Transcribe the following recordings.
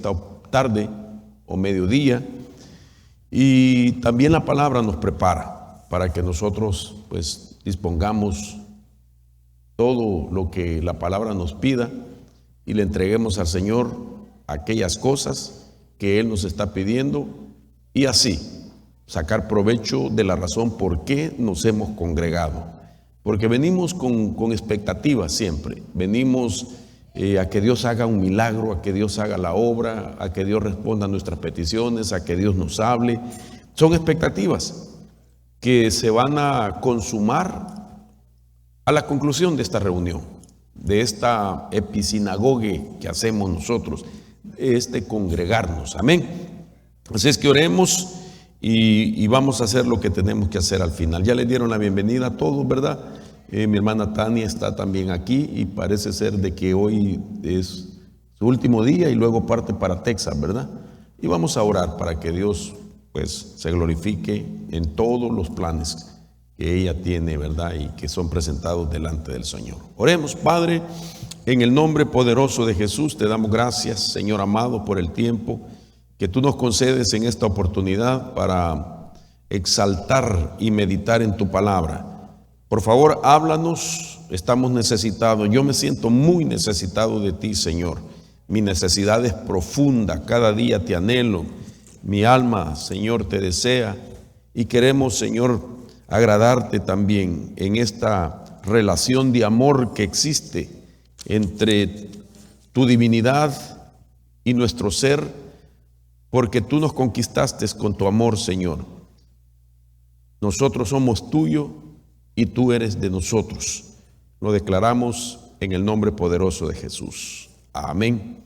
esta tarde o mediodía, y también la palabra nos prepara para que nosotros pues dispongamos todo lo que la palabra nos pida y le entreguemos al Señor aquellas cosas que Él nos está pidiendo, y así sacar provecho de la razón por qué nos hemos congregado, porque venimos con expectativas siempre, venimos a que Dios haga un milagro, a que Dios haga la obra, a que Dios responda a nuestras peticiones, a que Dios nos hable. Son expectativas que se van a consumar a la conclusión de esta reunión, de esta episinagoge que hacemos nosotros, de congregarnos. Amén. Así es que oremos y vamos a hacer lo que tenemos que hacer al final. Ya le dieron la bienvenida a todos, ¿verdad? Mi hermana Tania está también aquí y parece ser de que hoy es su último día y luego parte para Texas, ¿verdad? Y vamos a orar para que Dios pues se glorifique en todos los planes que ella tiene, ¿verdad? Y que son presentados delante del Señor. Oremos. Padre, en el nombre poderoso de Jesús te damos gracias, Señor amado, por el tiempo que tú nos concedes en esta oportunidad para exaltar y meditar en tu palabra. Por favor, háblanos, estamos necesitados. Yo me siento muy necesitado de ti, Señor. Mi necesidad es profunda, cada día te anhelo. Mi alma, Señor, te desea y queremos, Señor, agradarte también en esta relación de amor que existe entre tu divinidad y nuestro ser, porque tú nos conquistaste con tu amor, Señor. Nosotros somos tuyos y tú eres de nosotros. Lo declaramos en el nombre poderoso de Jesús. Amén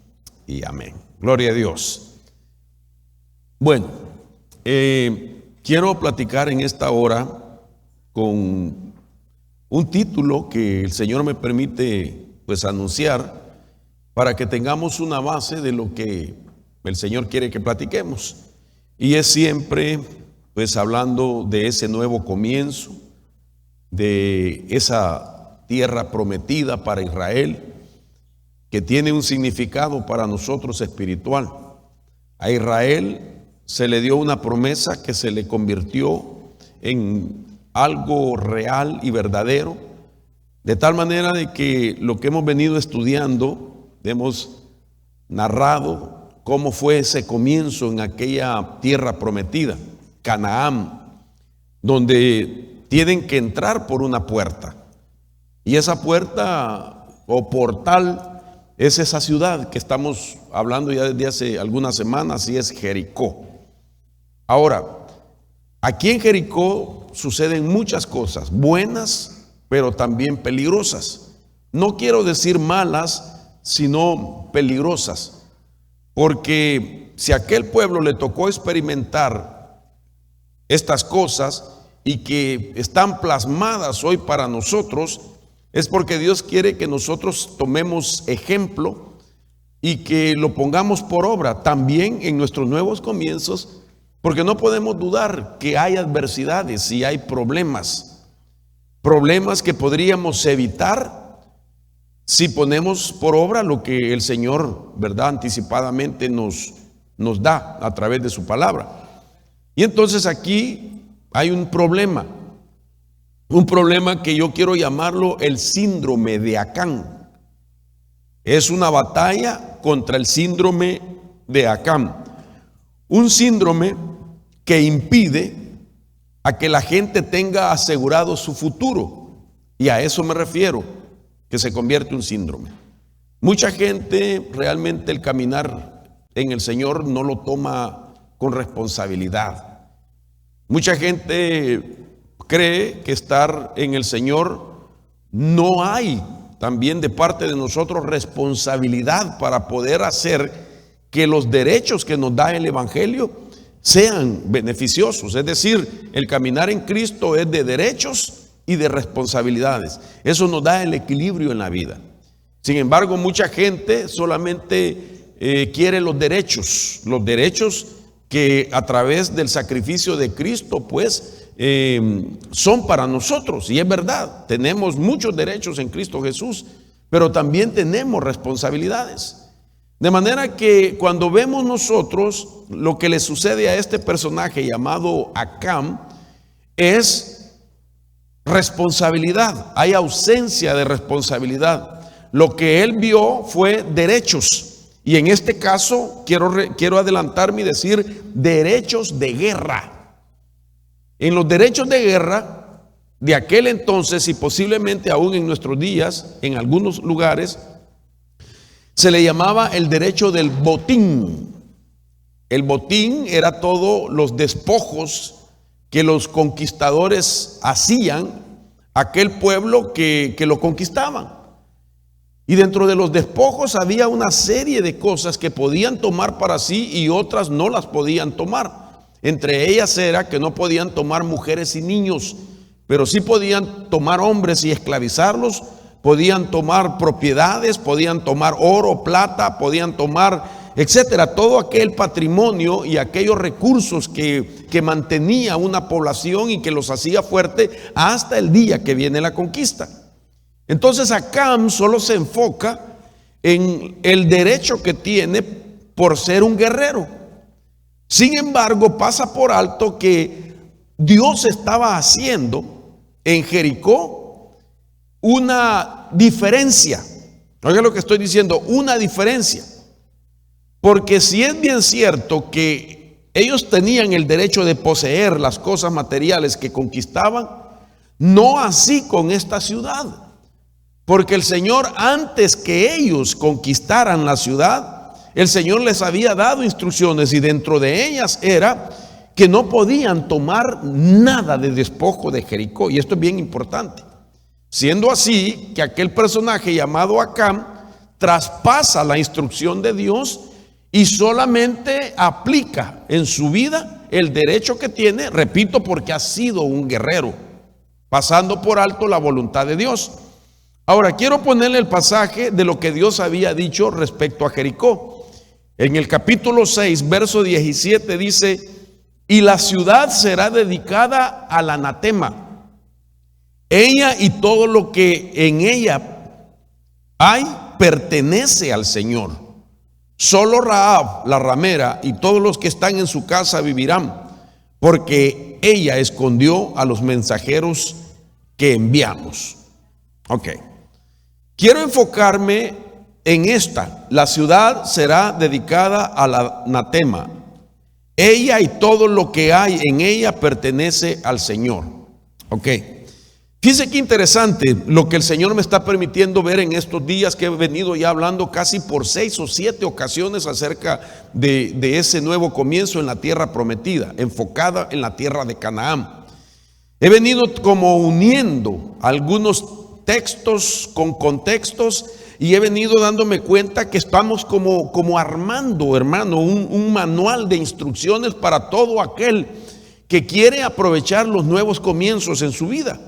y amén. Gloria a Dios. Bueno, quiero platicar en esta hora con un título que el Señor me permite pues anunciar para que tengamos una base de lo que el Señor quiere que platiquemos. Y es siempre pues hablando de ese nuevo comienzo, de esa tierra prometida para Israel, que tiene un significado para nosotros espiritual. A Israel se le dio una promesa que se le convirtió en algo real y verdadero, de tal manera de que lo que hemos venido estudiando, hemos narrado cómo fue ese comienzo en aquella tierra prometida, Canaán, donde tienen que entrar por una puerta. Y esa puerta o portal es esa ciudad que estamos hablando ya desde hace algunas semanas, y es Jericó. Ahora, aquí en Jericó suceden muchas cosas, buenas, pero también peligrosas. No quiero decir malas, sino peligrosas. Porque si a aquel pueblo le tocó experimentar estas cosas, y que están plasmadas hoy para nosotros, es porque Dios quiere que nosotros tomemos ejemplo y que lo pongamos por obra también en nuestros nuevos comienzos, porque no podemos dudar que hay adversidades y hay problemas que podríamos evitar si ponemos por obra lo que el Señor, ¿verdad?, anticipadamente nos da a través de su palabra. Y entonces aquí hay un problema que yo quiero llamarlo el síndrome de Acán. Es una batalla contra el síndrome de Acán. Un síndrome que impide a que la gente tenga asegurado su futuro. Y a eso me refiero, que se convierte en un síndrome. Mucha gente realmente el caminar en el Señor no lo toma con responsabilidad. Mucha gente cree que estar en el Señor no hay también de parte de nosotros responsabilidad para poder hacer que los derechos que nos da el Evangelio sean beneficiosos. Es decir, el caminar en Cristo es de derechos y de responsabilidades. Eso nos da el equilibrio en la vida. Sin embargo, mucha gente solamente quiere los derechos que a través del sacrificio de Cristo pues son para nosotros. Y es verdad, tenemos muchos derechos en Cristo Jesús, pero también tenemos responsabilidades. De manera que cuando vemos nosotros lo que le sucede a este personaje llamado Acán, es responsabilidad, hay ausencia de responsabilidad. Lo que él vio fue derechos, y en este caso quiero adelantarme y decir derechos de guerra. En los derechos de guerra de aquel entonces, y posiblemente aún en nuestros días, en algunos lugares, se le llamaba el derecho del botín. El botín era todos los despojos que los conquistadores hacían a aquel pueblo que lo conquistaban. Y dentro de los despojos había una serie de cosas que podían tomar para sí y otras no las podían tomar. Entre ellas era que no podían tomar mujeres y niños, pero sí podían tomar hombres y esclavizarlos, podían tomar propiedades, podían tomar oro, plata, podían tomar, etcétera, todo aquel patrimonio y aquellos recursos que mantenía una población y que los hacía fuerte hasta el día que viene la conquista. Entonces Acán solo se enfoca en el derecho que tiene por ser un guerrero. Sin embargo, pasa por alto que Dios estaba haciendo en Jericó una diferencia. Oiga lo que estoy diciendo, una diferencia. Porque si es bien cierto que ellos tenían el derecho de poseer las cosas materiales que conquistaban, no así con esta ciudad. Porque el Señor, antes que ellos conquistaran la ciudad, el Señor les había dado instrucciones, y dentro de ellas era que no podían tomar nada de despojo de Jericó. Y esto es bien importante. Siendo así que aquel personaje llamado Acán traspasa la instrucción de Dios y solamente aplica en su vida el derecho que tiene, repito, porque ha sido un guerrero, pasando por alto la voluntad de Dios. Ahora quiero ponerle el pasaje de lo que Dios había dicho respecto a Jericó. En el capítulo 6, verso 17 dice: y la ciudad será dedicada al anatema. Ella y todo lo que en ella hay pertenece al Señor. Solo Rahab, la ramera, y todos los que están en su casa vivirán, porque ella escondió a los mensajeros que enviamos. Ok. Quiero enfocarme en esta. La ciudad será dedicada al anatema. Ella y todo lo que hay en ella pertenece al Señor. Ok. Fíjese qué interesante lo que el Señor me está permitiendo ver en estos días, que he venido ya hablando casi por 6 o 7 ocasiones acerca de ese nuevo comienzo en la tierra prometida, enfocada en la tierra de Canaán. He venido como uniendo algunos textos con contextos, y he venido dándome cuenta que estamos como armando, hermano, un manual de instrucciones para todo aquel que quiere aprovechar los nuevos comienzos en su vida.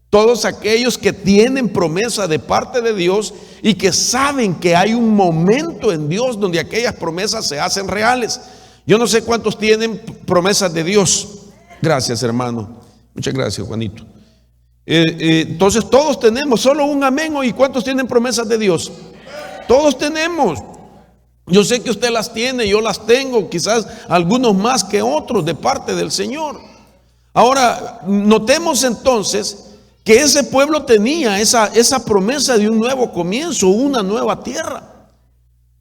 Todos aquellos que tienen promesa de parte de Dios y que saben que hay un momento en Dios donde aquellas promesas se hacen reales. Yo no sé cuántos tienen promesas de Dios. Gracias, hermano. Muchas gracias, Juanito. Entonces todos tenemos, solo un amén. ¿Y cuántos tienen promesas de Dios? Todos tenemos. Yo sé que usted las tiene, yo las tengo, quizás algunos más que otros de parte del Señor. Ahora, notemos entonces que ese pueblo tenía esa promesa de un nuevo comienzo, una nueva tierra.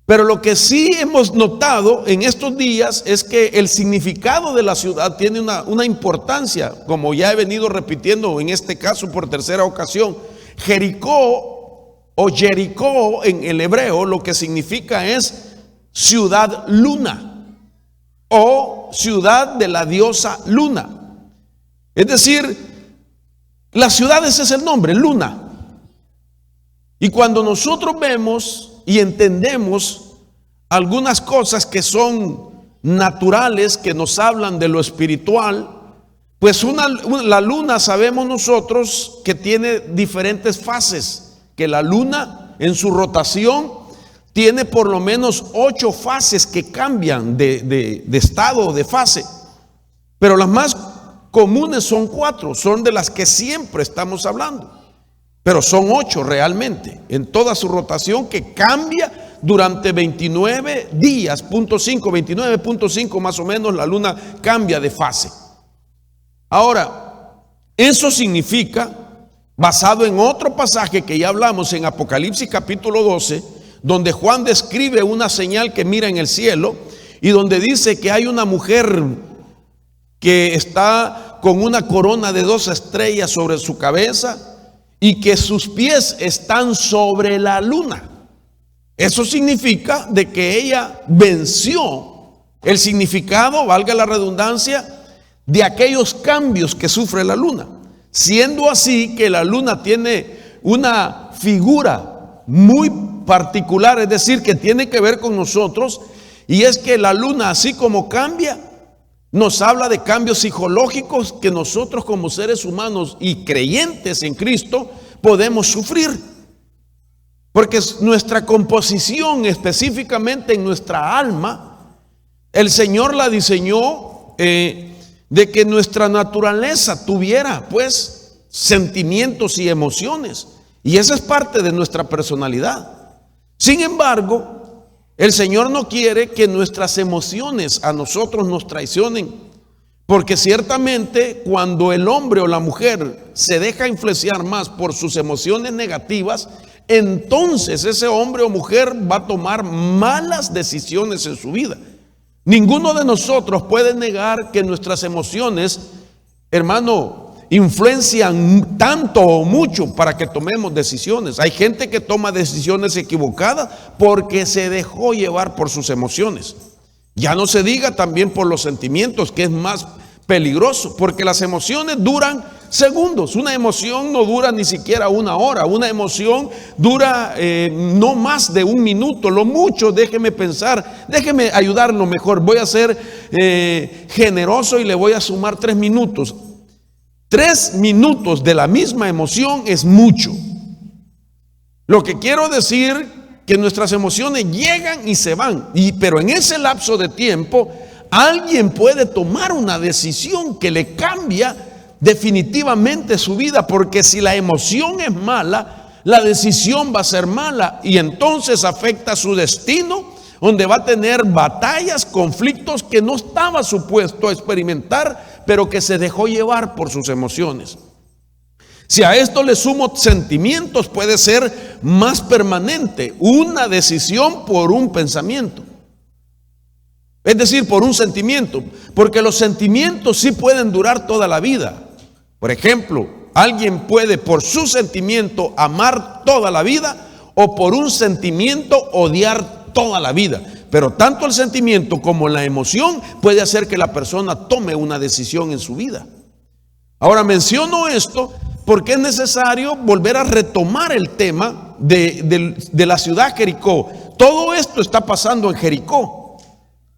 Pero lo que sí hemos notado en estos días es que el significado de la ciudad tiene una importancia, como ya he venido repitiendo en este caso por tercera ocasión. Jericó o Jericó en el hebreo lo que significa es ciudad luna o ciudad de la diosa luna. Es decir, las ciudades es el nombre, luna. Y cuando nosotros vemos y entendemos algunas cosas que son naturales, que nos hablan de lo espiritual, pues la luna sabemos nosotros que tiene diferentes fases, que la luna en su rotación tiene por lo menos 8 fases que cambian de estado o de fase, pero las más comunes son 4, son de las que siempre estamos hablando. Pero son 8 realmente, en toda su rotación, que cambia durante 29 días, 29.5 más o menos, la luna cambia de fase. Ahora, eso significa, basado en otro pasaje que ya hablamos en Apocalipsis capítulo 12, donde Juan describe una señal que mira en el cielo y donde dice que hay una mujer que está con una corona de 2 estrellas sobre su cabeza y que sus pies están sobre la luna. Eso significa de que ella venció el significado, valga la redundancia, de aquellos cambios que sufre la luna. Siendo así que la luna tiene una figura muy particular, es decir, que tiene que ver con nosotros, y es que la luna, así como cambia, nos habla de cambios psicológicos que nosotros como seres humanos y creyentes en Cristo podemos sufrir. Porque nuestra composición, específicamente en nuestra alma, el Señor la diseñó de que nuestra naturaleza tuviera pues sentimientos y emociones. Y esa es parte de nuestra personalidad. Sin embargo, el Señor no quiere que nuestras emociones a nosotros nos traicionen, porque ciertamente cuando el hombre o la mujer se deja influenciar más por sus emociones negativas, entonces ese hombre o mujer va a tomar malas decisiones en su vida. Ninguno de nosotros puede negar que nuestras emociones, hermano, influencian tanto o mucho para que tomemos decisiones. Hay gente que toma decisiones equivocadas porque se dejó llevar por sus emociones. Ya no se diga también por los sentimientos, que es más peligroso, porque las emociones duran segundos. Una emoción no dura ni siquiera una hora. Una emoción dura no más de un minuto. Lo mucho, déjeme pensar, déjeme ayudarlo mejor. Voy a ser generoso y le voy a sumar 3 minutos. 3 minutos de la misma emoción es mucho. Lo que quiero decir, que nuestras emociones llegan y se van, pero en ese lapso de tiempo alguien puede tomar una decisión que le cambia definitivamente su vida, porque si la emoción es mala, la decisión va a ser mala y entonces afecta su destino, donde va a tener batallas, conflictos que no estaba supuesto a experimentar, pero que se dejó llevar por sus emociones. Si a esto le sumo sentimientos, puede ser más permanente una decisión por un pensamiento. Es decir, por un sentimiento, porque los sentimientos sí pueden durar toda la vida. Por ejemplo, alguien puede por su sentimiento amar toda la vida o por un sentimiento odiar toda la vida. Pero tanto el sentimiento como la emoción puede hacer que la persona tome una decisión en su vida. Ahora menciono esto porque es necesario volver a retomar el tema de la ciudad Jericó. Todo esto está pasando en Jericó.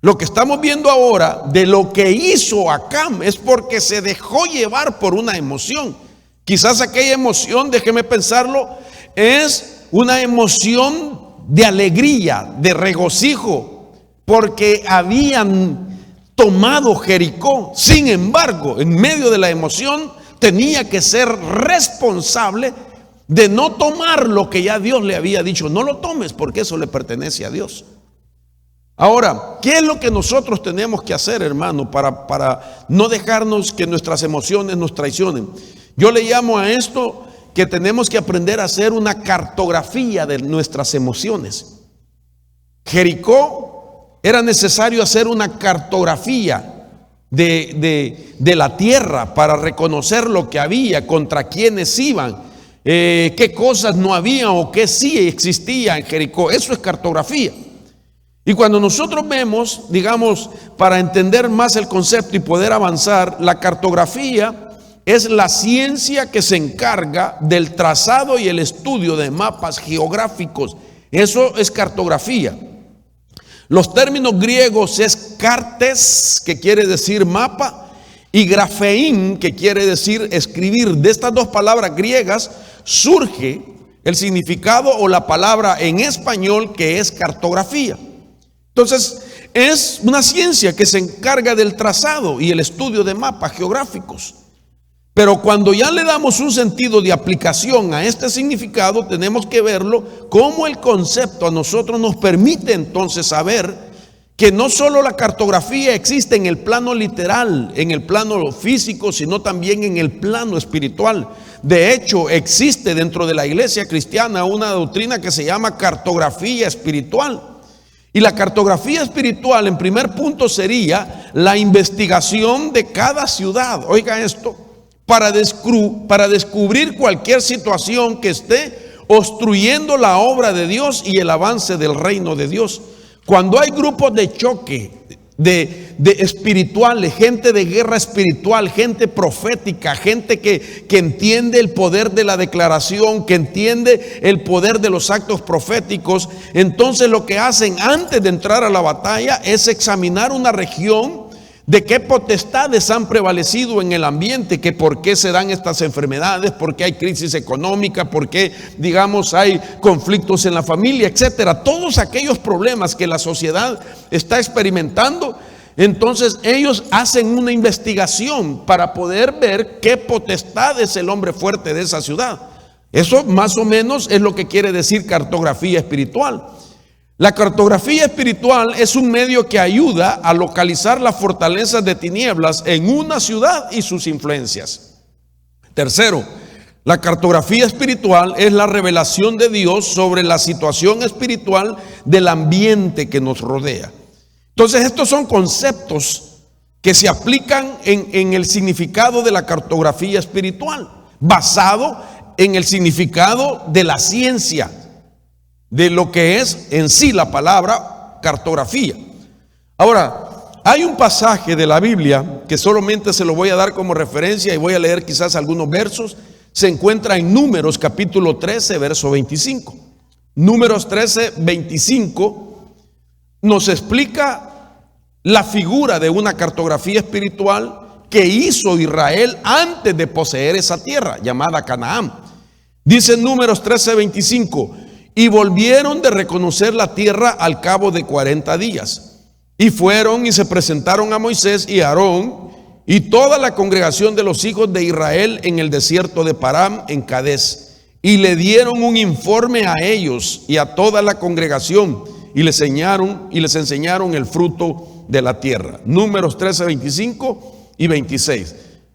Lo que estamos viendo ahora de lo que hizo Acán es porque se dejó llevar por una emoción. Quizás aquella emoción, déjeme pensarlo, es una emoción de alegría, de regocijo, porque habían tomado Jericó. Sin embargo, en medio de la emoción, tenía que ser responsable de no tomar lo que ya Dios le había dicho. No lo tomes porque eso le pertenece a Dios. Ahora, ¿qué es lo que nosotros tenemos que hacer, hermano, para no dejarnos que nuestras emociones nos traicionen? Yo le llamo a esto que tenemos que aprender a hacer una cartografía de nuestras emociones. Jericó era necesario hacer una cartografía de la tierra para reconocer lo que había, contra quiénes iban, qué cosas no había o qué sí existía en Jericó. Eso es cartografía. Y cuando nosotros vemos, digamos, para entender más el concepto y poder avanzar, la cartografía es la ciencia que se encarga del trazado y el estudio de mapas geográficos. Eso es cartografía. Los términos griegos es cartes, que quiere decir mapa, y grafeín, que quiere decir escribir. De estas dos palabras griegas surge el significado o la palabra en español que es cartografía. Entonces, es una ciencia que se encarga del trazado y el estudio de mapas geográficos. Pero cuando ya le damos un sentido de aplicación a este significado, tenemos que verlo como el concepto a nosotros nos permite entonces saber que no solo la cartografía existe en el plano literal, en el plano físico, sino también en el plano espiritual. De hecho, existe dentro de la iglesia cristiana una doctrina que se llama cartografía espiritual. Y la cartografía espiritual, en primer punto, sería la investigación de cada ciudad. Oiga esto, para descubrir cualquier situación que esté obstruyendo la obra de Dios y el avance del reino de Dios. Cuando hay grupos de choque, de espirituales, gente de guerra espiritual, gente profética, gente que entiende el poder de la declaración, que entiende el poder de los actos proféticos, entonces lo que hacen antes de entrar a la batalla es examinar una región, de qué potestades han prevalecido en el ambiente, que por qué se dan estas enfermedades, por qué hay crisis económica, por qué, digamos, hay conflictos en la familia, etcétera. Todos aquellos problemas que la sociedad está experimentando, entonces ellos hacen una investigación para poder ver qué potestad es el hombre fuerte de esa ciudad. Eso más o menos es lo que quiere decir cartografía espiritual. La cartografía espiritual es un medio que ayuda a localizar las fortalezas de tinieblas en una ciudad y sus influencias. Tercero, la cartografía espiritual es la revelación de Dios sobre la situación espiritual del ambiente que nos rodea. Entonces, estos son conceptos que se aplican en el significado de la cartografía espiritual, basado en el significado de la ciencia, de lo que es en sí la palabra cartografía. Ahora, hay un pasaje de la Biblia que solamente se lo voy a dar como referencia y voy a leer quizás algunos versos. Se encuentra en Números capítulo 13, verso 25. Números 13, 25 nos explica la figura de una cartografía espiritual que hizo Israel antes de poseer esa tierra llamada Canaán. Dice Números 13, 25: y volvieron de reconocer la tierra al cabo de 40 días. Y fueron y se presentaron a Moisés y a Aarón y toda la congregación de los hijos de Israel en el desierto de Param, en Cadés. Y le dieron un informe a ellos y a toda la congregación y les enseñaron el fruto de la tierra. Números 13, 25 y 26.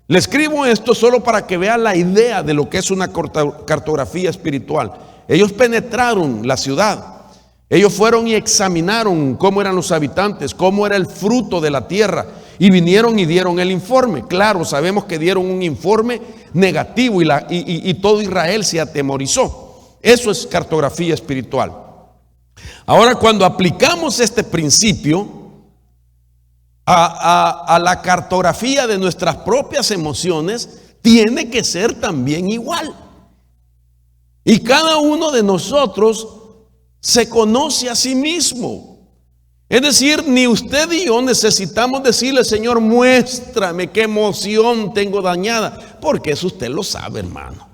Le escribo esto solo para que vea la idea de lo que es una cartografía espiritual. Ellos penetraron la ciudad. Ellos fueron y examinaron cómo eran los habitantes, cómo era el fruto de la tierra, y vinieron y dieron el informe. Claro, sabemos que dieron un informe negativo y todo Israel se atemorizó. Eso es cartografía espiritual. Ahora, cuando aplicamos este principio a la cartografía de nuestras propias emociones, tiene que ser también igual. Y cada uno de nosotros se conoce a sí mismo. Es decir, ni usted y yo necesitamos decirle: Señor, muéstrame qué emoción tengo dañada, porque eso usted lo sabe, hermano.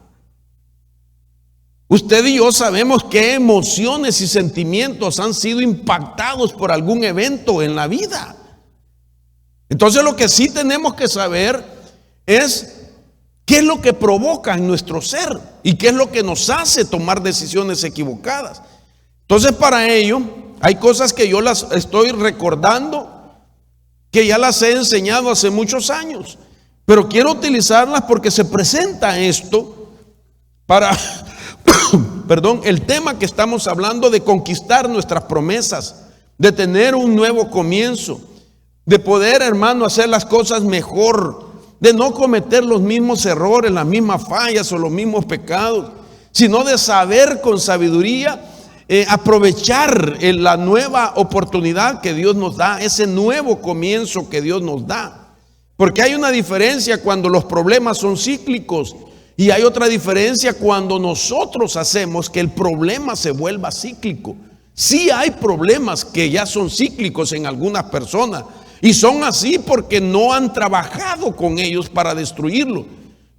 Usted y yo sabemos qué emociones y sentimientos han sido impactados por algún evento en la vida. Entonces, lo que sí tenemos que saber es qué es lo que provoca en nuestro ser y qué es lo que nos hace tomar decisiones equivocadas. Entonces, para ello hay cosas que yo las estoy recordando, que ya las he enseñado hace muchos años, pero quiero utilizarlas porque se presenta esto para perdón, el tema que estamos hablando, de conquistar nuestras promesas, de tener un nuevo comienzo, de poder, hermano, hacer las cosas mejor, de no cometer los mismos errores, las mismas fallas o los mismos pecados, sino de saber con sabiduría aprovechar la nueva oportunidad que Dios nos da, ese nuevo comienzo que Dios nos da. Porque hay una diferencia cuando los problemas son cíclicos y hay otra diferencia cuando nosotros hacemos que el problema se vuelva cíclico. Sí hay problemas que ya son cíclicos en algunas personas, y son así porque no han trabajado con ellos para destruirlo.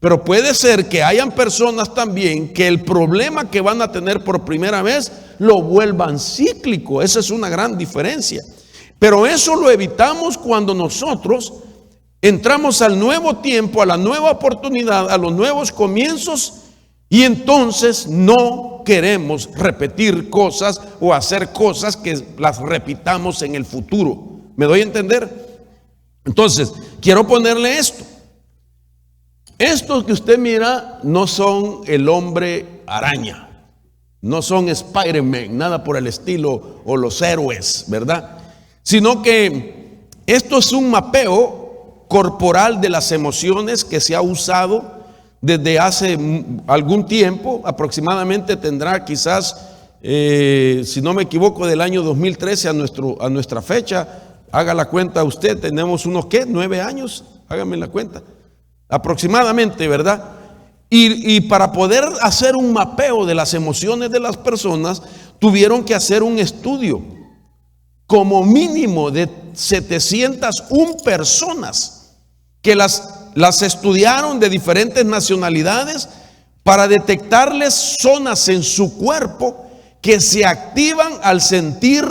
Pero puede ser que hayan personas también que el problema que van a tener por primera vez lo vuelvan cíclico. Esa es una gran diferencia. Pero eso lo evitamos cuando nosotros entramos al nuevo tiempo, a la nueva oportunidad, a los nuevos comienzos, y entonces no queremos repetir cosas o hacer cosas que las repitamos en el futuro. ¿Me doy a entender? Entonces, quiero ponerle esto. Estos que usted mira no son el hombre araña, no son Spider-Man, nada por el estilo, o los héroes, ¿verdad? Sino que esto es un mapeo corporal de las emociones que se ha usado desde hace algún tiempo. Aproximadamente tendrá quizás, si no me equivoco, del año 2013 a nuestra fecha. Haga la cuenta usted, tenemos unos, ¿qué? 9 años, hágame la cuenta. Aproximadamente, ¿verdad? Y para poder hacer un mapeo de las emociones de las personas, tuvieron que hacer un estudio, como mínimo de 701 personas, que las estudiaron de diferentes nacionalidades para detectarles zonas en su cuerpo que se activan al sentir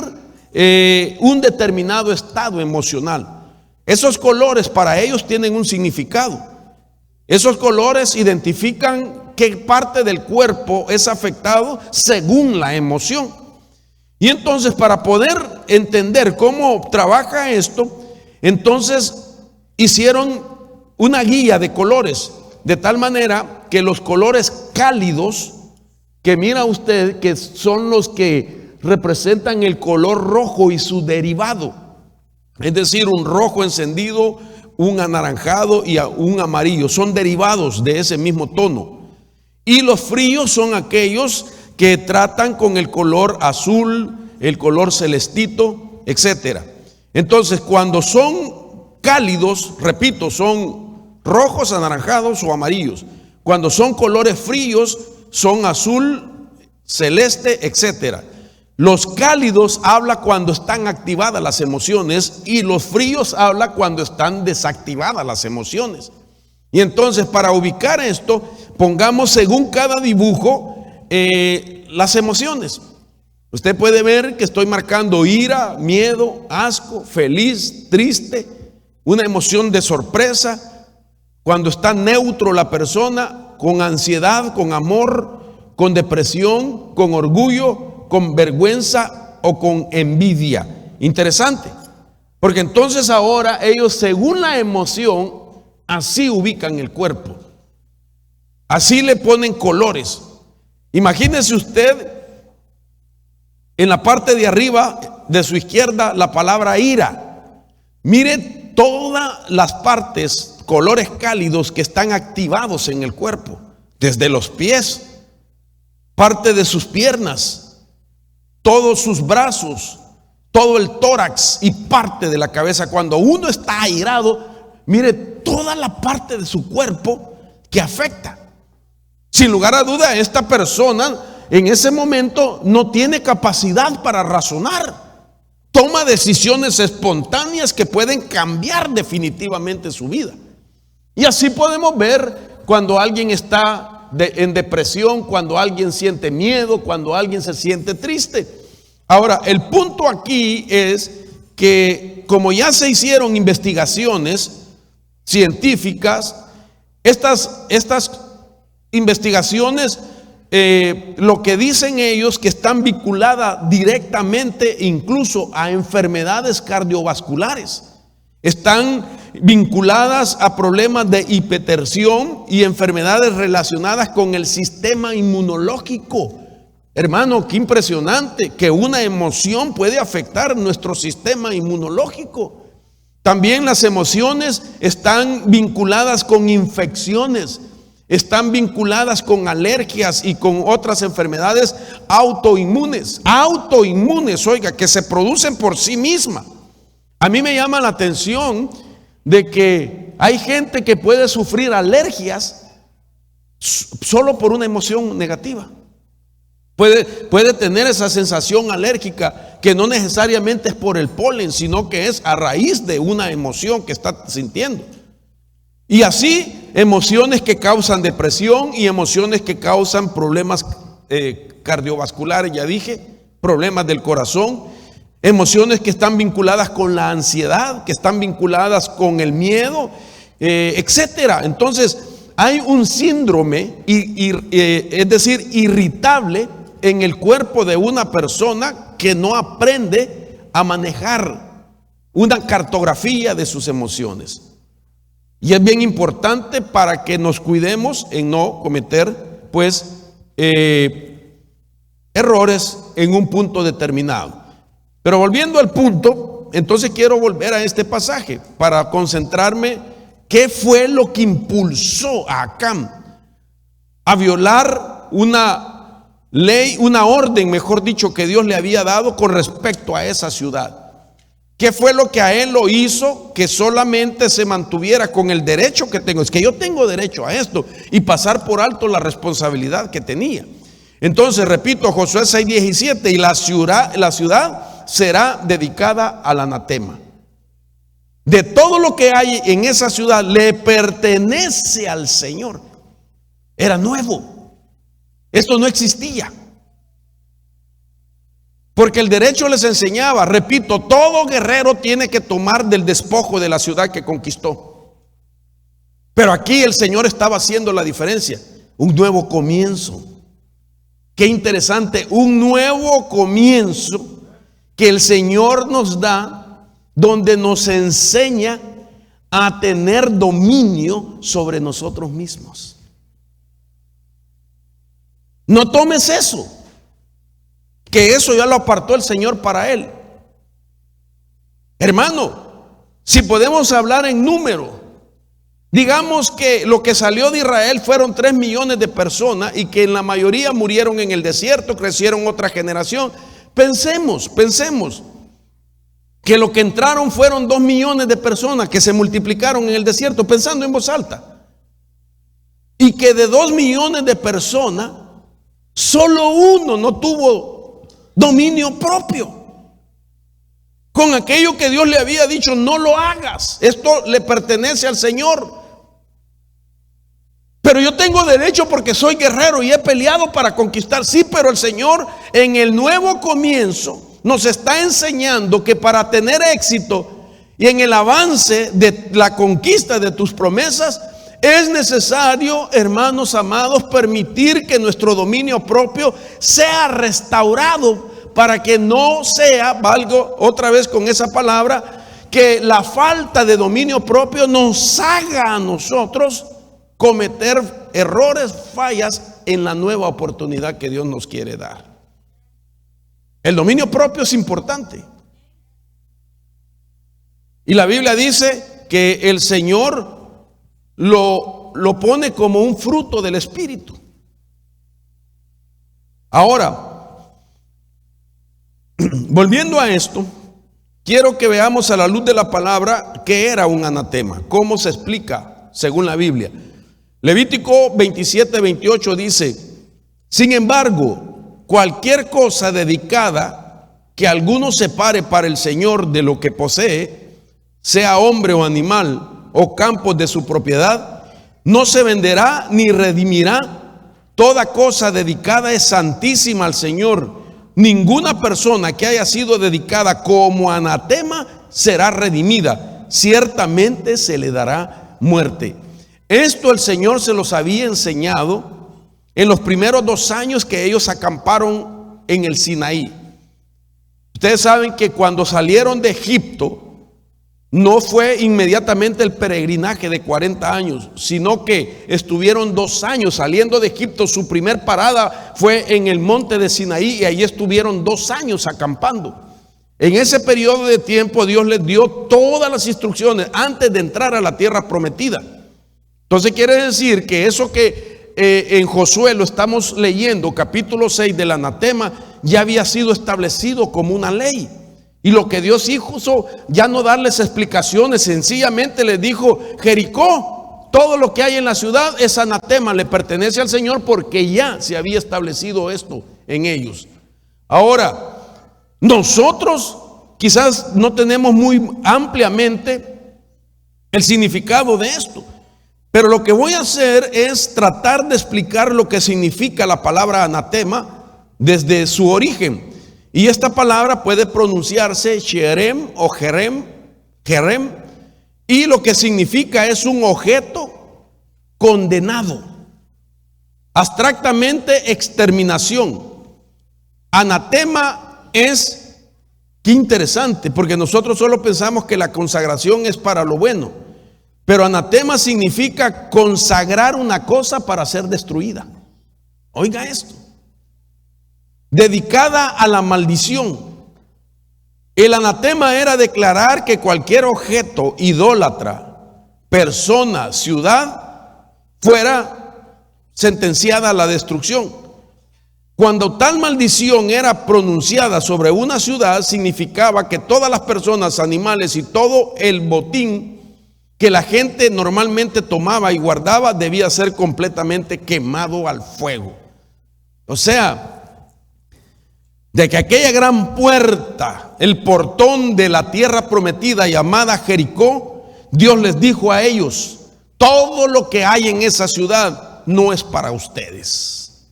un determinado estado emocional. Esos colores para ellos tienen un significado. Esos colores identifican qué parte del cuerpo es afectado según la emoción. Y entonces, para poder entender cómo trabaja esto, entonces hicieron una guía de colores, de tal manera que los colores cálidos, que mira usted que son los que representan el color rojo y su derivado, es decir, un rojo encendido, un anaranjado y un amarillo, son derivados de ese mismo tono. Y los fríos son aquellos que tratan con el color azul, el color celestito, etcétera. Entonces, cuando son cálidos, repito, son rojos, anaranjados o amarillos. Cuando son colores fríos, son azul, celeste, etcétera. Los cálidos habla cuando están activadas las emociones, y los fríos habla cuando están desactivadas las emociones. Y entonces, para ubicar esto, pongamos según cada dibujo las emociones. Usted puede ver que estoy marcando ira, miedo, asco, feliz, triste, una emoción de sorpresa, cuando está neutro la persona, con ansiedad, con amor, con depresión, con orgullo, con vergüenza o con envidia. Interesante, porque entonces ahora ellos, según la emoción, así ubican el cuerpo, así le ponen colores. Imagínese usted en la parte de arriba de su izquierda la palabra ira. Mire todas las partes, colores cálidos que están activados en el cuerpo, desde los pies, parte de sus piernas, todos sus brazos, todo el tórax y parte de la cabeza. Cuando uno está airado, mire toda la parte de su cuerpo que afecta. Sin lugar a duda, esta persona en ese momento no tiene capacidad para razonar. Toma decisiones espontáneas que pueden cambiar definitivamente su vida. Y así podemos ver cuando alguien está en depresión, cuando alguien siente miedo, cuando alguien se siente triste. Ahora, el punto aquí es que, como ya se hicieron investigaciones científicas, estas investigaciones, lo que dicen ellos, que están vinculadas directamente incluso a enfermedades cardiovasculares, están vinculadas a problemas de hipertensión y enfermedades relacionadas con el sistema inmunológico. Hermano, qué impresionante que una emoción puede afectar nuestro sistema inmunológico. También las emociones están vinculadas con infecciones, están vinculadas con alergias y con otras enfermedades autoinmunes, oiga, que se producen por sí mismas. A mí me llama la atención de que hay gente que puede sufrir alergias solo por una emoción negativa. Puede tener esa sensación alérgica que no necesariamente es por el polen, sino que es a raíz de una emoción que está sintiendo. Y así, emociones que causan depresión y emociones que causan problemas cardiovasculares, ya dije, problemas del corazón, emociones que están vinculadas con la ansiedad, que están vinculadas con el miedo, etcétera. Entonces, hay un síndrome, es decir, irritable en el cuerpo de una persona que no aprende a manejar una cartografía de sus emociones. Y es bien importante para que nos cuidemos en no cometer, pues, errores en un punto determinado. Pero volviendo al punto, entonces quiero volver a este pasaje para concentrarme qué fue lo que impulsó a Acán a violar una ley, una orden, mejor dicho, que Dios le había dado con respecto a esa ciudad. ¿Qué fue lo que a él lo hizo que solamente se mantuviera con el derecho que tengo? Es que yo tengo derecho a esto, y pasar por alto la responsabilidad que tenía. Entonces, repito, Josué 6:17, y la ciudad será dedicada al anatema. De todo lo que hay en esa ciudad le pertenece al Señor. Era nuevo. Esto no existía. Porque el derecho les enseñaba, repito, todo guerrero tiene que tomar del despojo de la ciudad que conquistó. Pero aquí el Señor estaba haciendo la diferencia. Un nuevo comienzo. Qué interesante, un nuevo comienzo que el Señor nos da, donde nos enseña a tener dominio sobre nosotros mismos. No tomes eso, que eso ya lo apartó el Señor para él. Hermano, si podemos hablar en número, digamos que lo que salió de Israel fueron 3 millones de personas y que la mayoría murieron en el desierto, crecieron otra generación. Pensemos que lo que entraron fueron 2 millones de personas que se multiplicaron en el desierto, pensando en voz alta. Y que de 2 millones de personas, solo uno no tuvo dominio propio con aquello que Dios le había dicho: no lo hagas, esto le pertenece al Señor. Pero yo tengo derecho porque soy guerrero y he peleado para conquistar. Sí, pero el Señor en el nuevo comienzo nos está enseñando que para tener éxito y en el avance de la conquista de tus promesas, es necesario, hermanos amados, permitir que nuestro dominio propio sea restaurado, para que no sea, valgo otra vez con esa palabra, que la falta de dominio propio nos haga a nosotros cometer errores, fallas en la nueva oportunidad que Dios nos quiere dar. El dominio propio es importante. Y la Biblia dice que el Señor lo pone como un fruto del Espíritu. Ahora, volviendo a esto, quiero que veamos a la luz de la palabra qué era un anatema, cómo se explica según la Biblia. Levítico 27:28 dice: sin embargo, cualquier cosa dedicada que alguno separe para el Señor de lo que posee, sea hombre o animal o campos de su propiedad, no se venderá ni redimirá. Toda cosa dedicada es santísima al Señor. Ninguna persona que haya sido dedicada como anatema será redimida. Ciertamente se le dará muerte. Esto el Señor se los había enseñado en los primeros 2 años que ellos acamparon en el Sinaí. Ustedes saben que cuando salieron de Egipto, no fue inmediatamente el peregrinaje de 40 años, sino que estuvieron 2 años saliendo de Egipto. Su primer parada fue en el monte de Sinaí y allí estuvieron 2 años acampando. En ese periodo de tiempo Dios les dio todas las instrucciones antes de entrar a la tierra prometida. Entonces quiere decir que eso que en Josué lo estamos leyendo, capítulo 6 del anatema, ya había sido establecido como una ley. Y lo que Dios hizo, ya no darles explicaciones, sencillamente les dijo: Jericó, todo lo que hay en la ciudad es anatema, le pertenece al Señor, porque ya se había establecido esto en ellos. Ahora, nosotros quizás no tenemos muy ampliamente el significado de esto, pero lo que voy a hacer es tratar de explicar lo que significa la palabra anatema desde su origen. Y esta palabra puede pronunciarse Sherem o Jerem, y lo que significa es un objeto condenado. Abstractamente, exterminación. Anatema es, qué interesante, porque nosotros solo pensamos que la consagración es para lo bueno, pero anatema significa consagrar una cosa para ser destruida. Oiga esto. Dedicada a la maldición. El anatema era declarar que cualquier objeto idólatra, persona, ciudad, fuera sentenciada a la destrucción. Cuando tal maldición era pronunciada sobre una ciudad, significaba que todas las personas, animales y todo el botín que la gente normalmente tomaba y guardaba debía ser completamente quemado al fuego. O sea, de que aquella gran puerta, el portón de la tierra prometida llamada Jericó, Dios les dijo a ellos: todo lo que hay en esa ciudad no es para ustedes.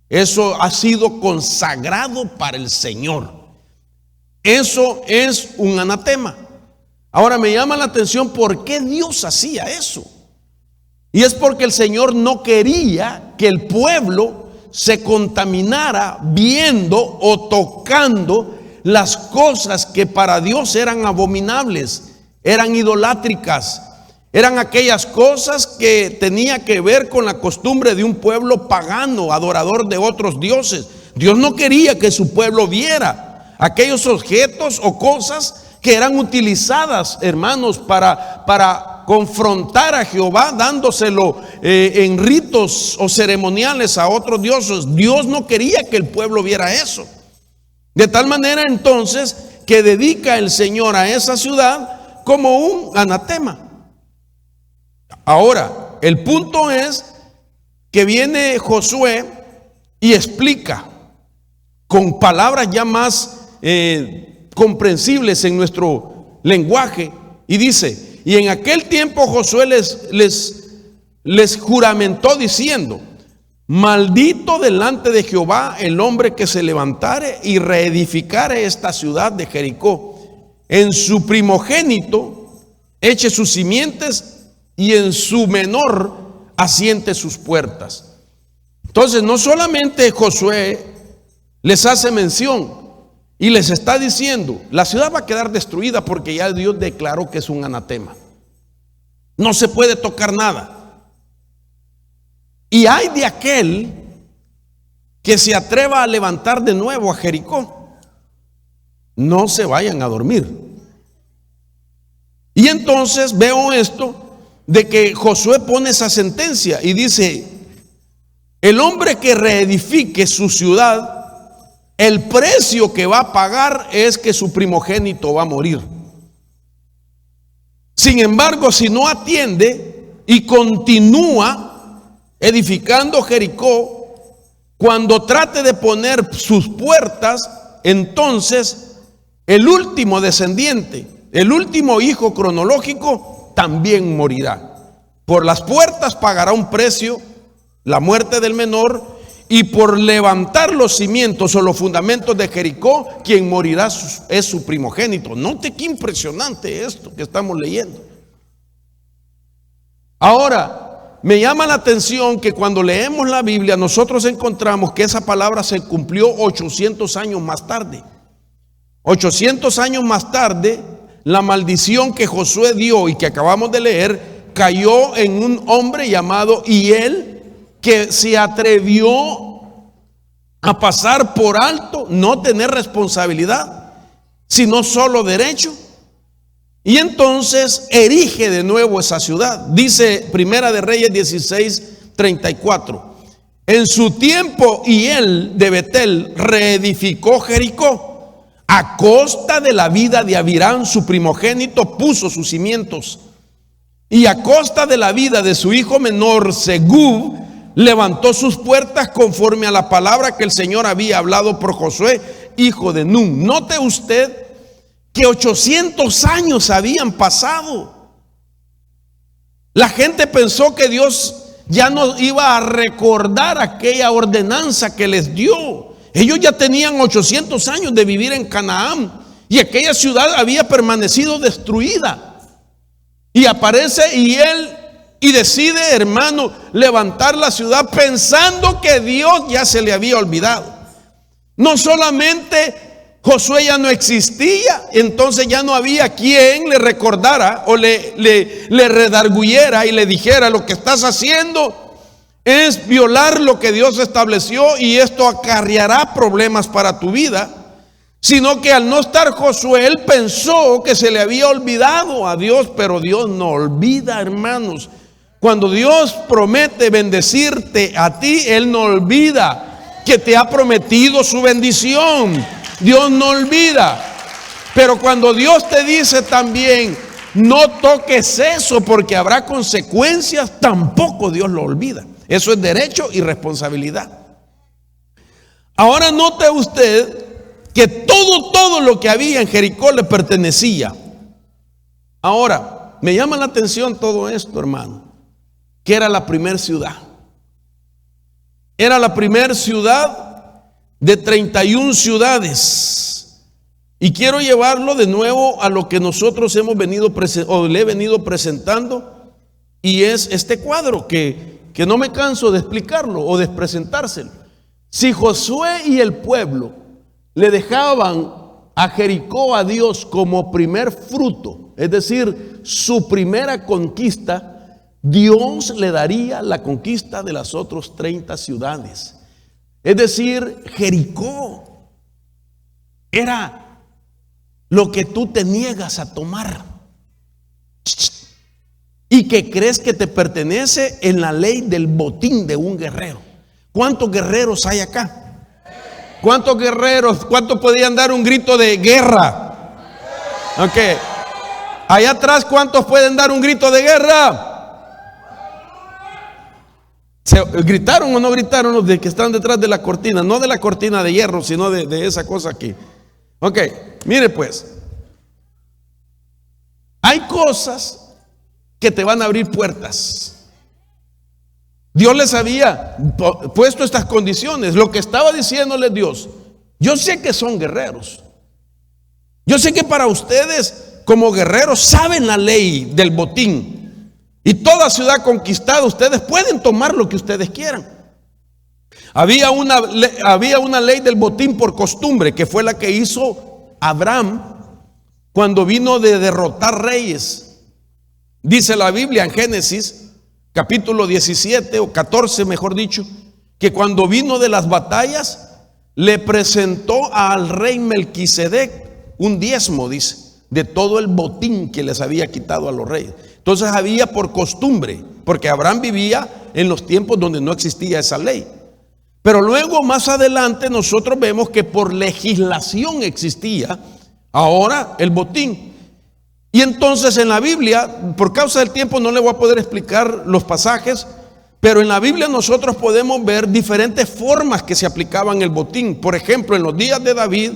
Eso ha sido consagrado para el Señor. Eso es un anatema. Ahora me llama la atención por qué Dios hacía eso. Y es porque el Señor no quería que el pueblo se contaminara viendo o tocando las cosas que para Dios eran abominables, eran idolátricas, eran aquellas cosas que tenía que ver con la costumbre de un pueblo pagano, adorador de otros dioses. Dios no quería que su pueblo viera aquellos objetos o cosas que eran utilizadas, hermanos, para confrontar a Jehová, dándoselo en ritos o ceremoniales a otros dioses. Dios no quería que el pueblo viera eso. De tal manera entonces que dedica el Señor a esa ciudad como un anatema. Ahora, el punto es que viene Josué y explica con palabras ya más comprensibles en nuestro lenguaje, y dice: y en aquel tiempo Josué les juramentó diciendo: maldito delante de Jehová el hombre que se levantare y reedificare esta ciudad de Jericó. En su primogénito eche sus simientes y en su menor asiente sus puertas. Entonces no solamente Josué les hace mención y les está diciendo: la ciudad va a quedar destruida porque ya Dios declaró que es un anatema. No se puede tocar nada. Y hay de aquel que se atreva a levantar de nuevo a Jericó. No se vayan a dormir. Y entonces veo esto de que Josué pone esa sentencia y dice: el hombre que reedifique su ciudad, el precio que va a pagar es que su primogénito va a morir. Sin embargo, si no atiende y continúa edificando Jericó, cuando trate de poner sus puertas, entonces el último descendiente, el último hijo cronológico, también morirá. Por las puertas pagará un precio, la muerte del menor, y por levantar los cimientos o los fundamentos de Jericó, quien morirá es su primogénito. Note qué impresionante esto que estamos leyendo. Ahora, me llama la atención que cuando leemos la Biblia, nosotros encontramos que esa palabra se cumplió 800 años más tarde. 800 años más tarde, la maldición que Josué dio y que acabamos de leer, cayó en un hombre llamado Hiel, que se atrevió a pasar por alto, no tener responsabilidad, sino solo derecho. Y entonces erige de nuevo esa ciudad. Dice Primera de Reyes 16:34. En su tiempo Hiel de Betel reedificó Jericó. A costa de la vida de Abirán, su primogénito, puso sus cimientos. Y a costa de la vida de su hijo menor, Segub, levantó sus puertas conforme a la palabra que el Señor había hablado por Josué, hijo de Nun. Note usted que 800 años habían pasado. La gente pensó que Dios ya no iba a recordar aquella ordenanza que les dio Ellos ya tenían 800 años de vivir en Canaán y aquella ciudad había permanecido destruida. Y aparece y decide, hermano, levantar la ciudad pensando que Dios ya se le había olvidado. No solamente Josué ya no existía, entonces ya no había quien le recordara o le redarguyera y le dijera: lo que estás haciendo es violar lo que Dios estableció y esto acarreará problemas para tu vida. Sino que al no estar Josué, él pensó que se le había olvidado a Dios, pero Dios no olvida, hermanos. Cuando Dios promete bendecirte a ti, Él no olvida que te ha prometido su bendición. Dios no olvida. Pero cuando Dios te dice también: no toques eso porque habrá consecuencias, tampoco Dios lo olvida. Eso es derecho y responsabilidad. Ahora note usted que todo lo que había en Jericó le pertenecía. Ahora, me llama la atención todo esto, hermano, que era la primera ciudad. Era la primera ciudad de 31 ciudades. Y quiero llevarlo de nuevo a lo que nosotros hemos venido le he venido presentando, y es este cuadro que no me canso de explicarlo o de presentárselo. Si Josué y el pueblo le dejaban a Jericó a Dios como primer fruto, es decir, su primera conquista, Dios le daría la conquista de las otras 30 ciudades. Es decir, Jericó era lo que tú te niegas a tomar y que crees que te pertenece en la ley del botín de un guerrero. ¿Cuántos guerreros hay acá? ¿Cuántos guerreros? ¿Cuántos podían dar un grito de guerra? Ok. Allá atrás, ¿cuántos pueden dar un grito de guerra? ¿Gritaron o no gritaron los de que están detrás de la cortina? No de la cortina de hierro, sino de esa cosa aquí. Ok, mire pues. Hay cosas que te van a abrir puertas. Dios les había puesto estas condiciones. Lo que estaba diciéndoles Dios: yo sé que son guerreros. Yo sé que para ustedes como guerreros saben la ley del botín. Y toda ciudad conquistada ustedes pueden tomar lo que ustedes quieran. Había una ley del botín por costumbre, que fue la que hizo Abraham cuando vino de derrotar reyes. Dice la Biblia en Génesis capítulo 17 o 14, mejor dicho, que cuando vino de las batallas le presentó al rey Melquisedec un diezmo, dice, de todo el botín que les había quitado a los reyes. Entonces había por costumbre, porque Abraham vivía en los tiempos donde no existía esa ley. Pero luego más adelante nosotros vemos que por legislación existía ahora el botín. Y entonces en la Biblia, por causa del tiempo no le voy a poder explicar los pasajes, pero en la Biblia nosotros podemos ver diferentes formas que se aplicaban el botín. Por ejemplo, en los días de David,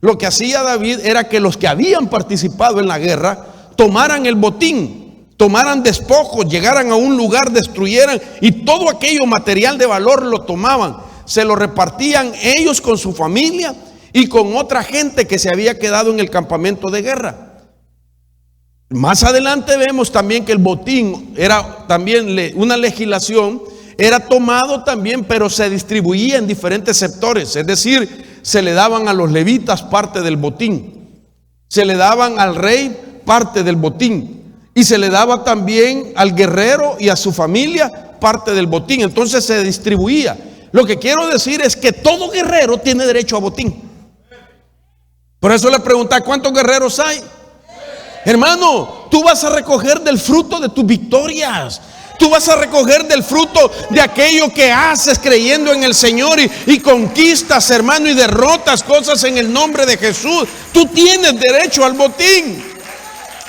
lo que hacía David era que los que habían participado en la guerra tomaran el botín, tomaran despojos, llegaran a un lugar, destruyeran, y todo aquello material de valor lo tomaban, se lo repartían ellos con su familia y con otra gente que se había quedado en el campamento de guerra. Más adelante vemos también que el botín era también una legislación, era tomado también, pero se distribuía en diferentes sectores. Es decir, se le daban a los levitas parte del botín, se le daban al rey parte del botín, y se le daba también al guerrero y a su familia parte del botín. Entonces se distribuía. Lo que quiero decir es que todo guerrero tiene derecho a botín. Por eso le pregunté: ¿cuántos guerreros hay? Hermano, tú vas a recoger del fruto de tus victorias. Tú vas a recoger del fruto de aquello que haces creyendo en el Señor y conquistas, hermano, y derrotas cosas en el nombre de Jesús. Tú tienes derecho al botín.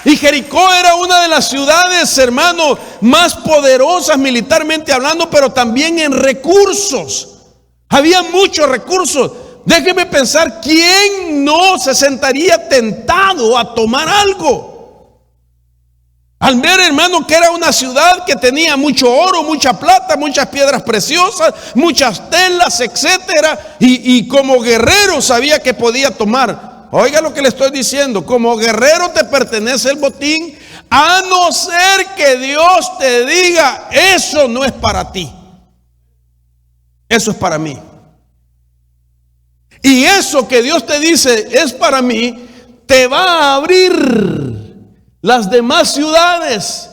Y Jericó era una de las ciudades, hermano, más poderosas militarmente hablando, pero también en recursos. Había muchos recursos. Déjeme pensar, ¿quién no se sentaría tentado a tomar algo Al ver, hermano, que era una ciudad que tenía mucho oro, mucha plata, muchas piedras preciosas, muchas telas, etcétera, y como guerrero sabía que podía tomar. Oiga lo que le estoy diciendo: como guerrero te pertenece el botín, a no ser que Dios te diga, eso no es para ti, eso es para mí. Y eso que Dios te dice es para mí, te va a abrir las demás ciudades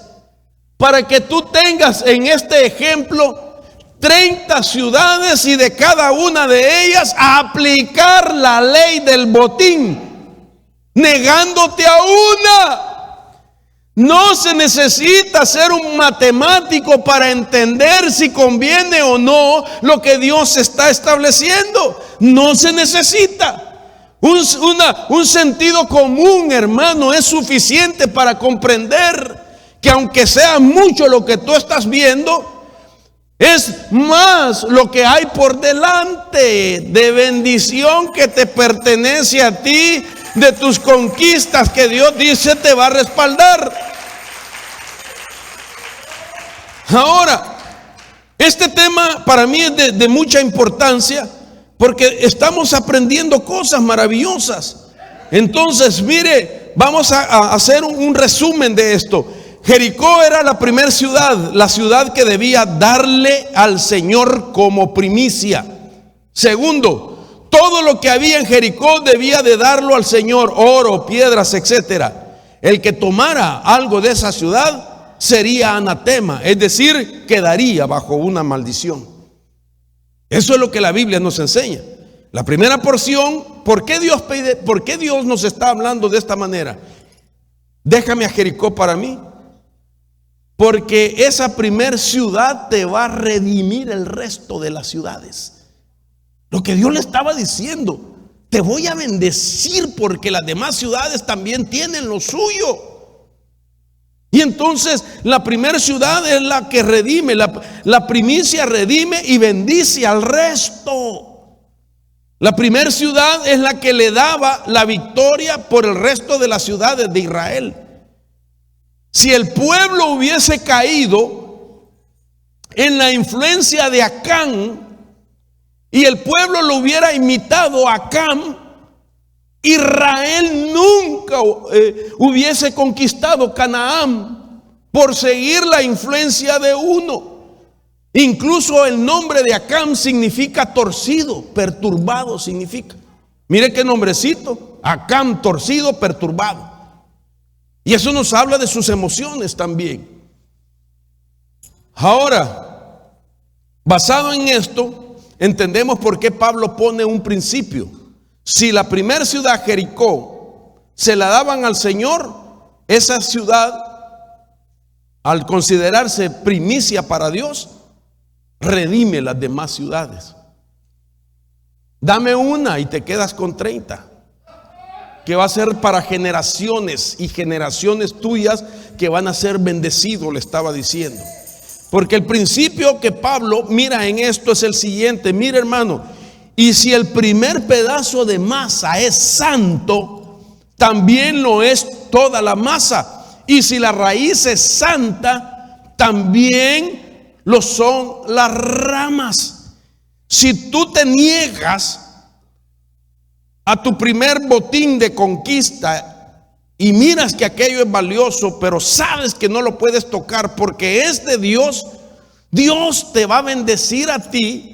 para que tú tengas, en este ejemplo, 30 ciudades, y de cada una de ellas aplicar la ley del botín, negándote a una. No se necesita ser un matemático para entender si conviene o no lo que Dios está estableciendo. No se necesita. Un sentido común, hermano, es suficiente para comprender que aunque sea mucho lo que tú estás viendo, es más lo que hay por delante de bendición que te pertenece a ti, de tus conquistas que Dios dice te va a respaldar. Ahora, este tema para mí es de mucha importancia, porque estamos aprendiendo cosas maravillosas. Entonces, mire, vamos a hacer un resumen de esto. Jericó era la primera ciudad, la ciudad que debía darle al Señor como primicia. Segundo, todo lo que había en Jericó debía de darlo al Señor: oro, piedras, etcétera. El que tomara algo de esa ciudad sería anatema, es decir, quedaría bajo una maldición. Eso es lo que la Biblia nos enseña. La primera porción, ¿por qué Dios nos está hablando de esta manera? Déjame a Jericó para mí, porque esa primer ciudad te va a redimir el resto de las ciudades. Lo que Dios le estaba diciendo: te voy a bendecir porque las demás ciudades también tienen lo suyo. Y entonces la primera ciudad es la que redime, la primicia redime y bendice al resto. La primera ciudad es la que le daba la victoria por el resto de las ciudades de Israel. Si el pueblo hubiese caído en la influencia de Acán y el pueblo lo hubiera imitado a Acán, Israel nunca hubiese conquistado Canaán por seguir la influencia de uno. Incluso el nombre de Acán significa torcido, perturbado significa. Mire qué nombrecito: Acán, torcido, perturbado. Y eso nos habla de sus emociones también. Ahora, basado en esto, entendemos por qué Pablo pone un principio. Si la primera ciudad, Jericó, se la daban al Señor, esa ciudad, al considerarse primicia para Dios, redime las demás ciudades. Dame una y te quedas con 30, que va a ser para generaciones y generaciones tuyas que van a ser bendecidos, le estaba diciendo. Porque el principio que Pablo mira en esto es el siguiente: mira, hermano, y si el primer pedazo de masa es santo, también lo es toda la masa. Y si la raíz es santa, también lo son las ramas. Si tú te niegas a tu primer botín de conquista y miras que aquello es valioso, pero sabes que no lo puedes tocar porque es de Dios, Dios te va a bendecir a ti,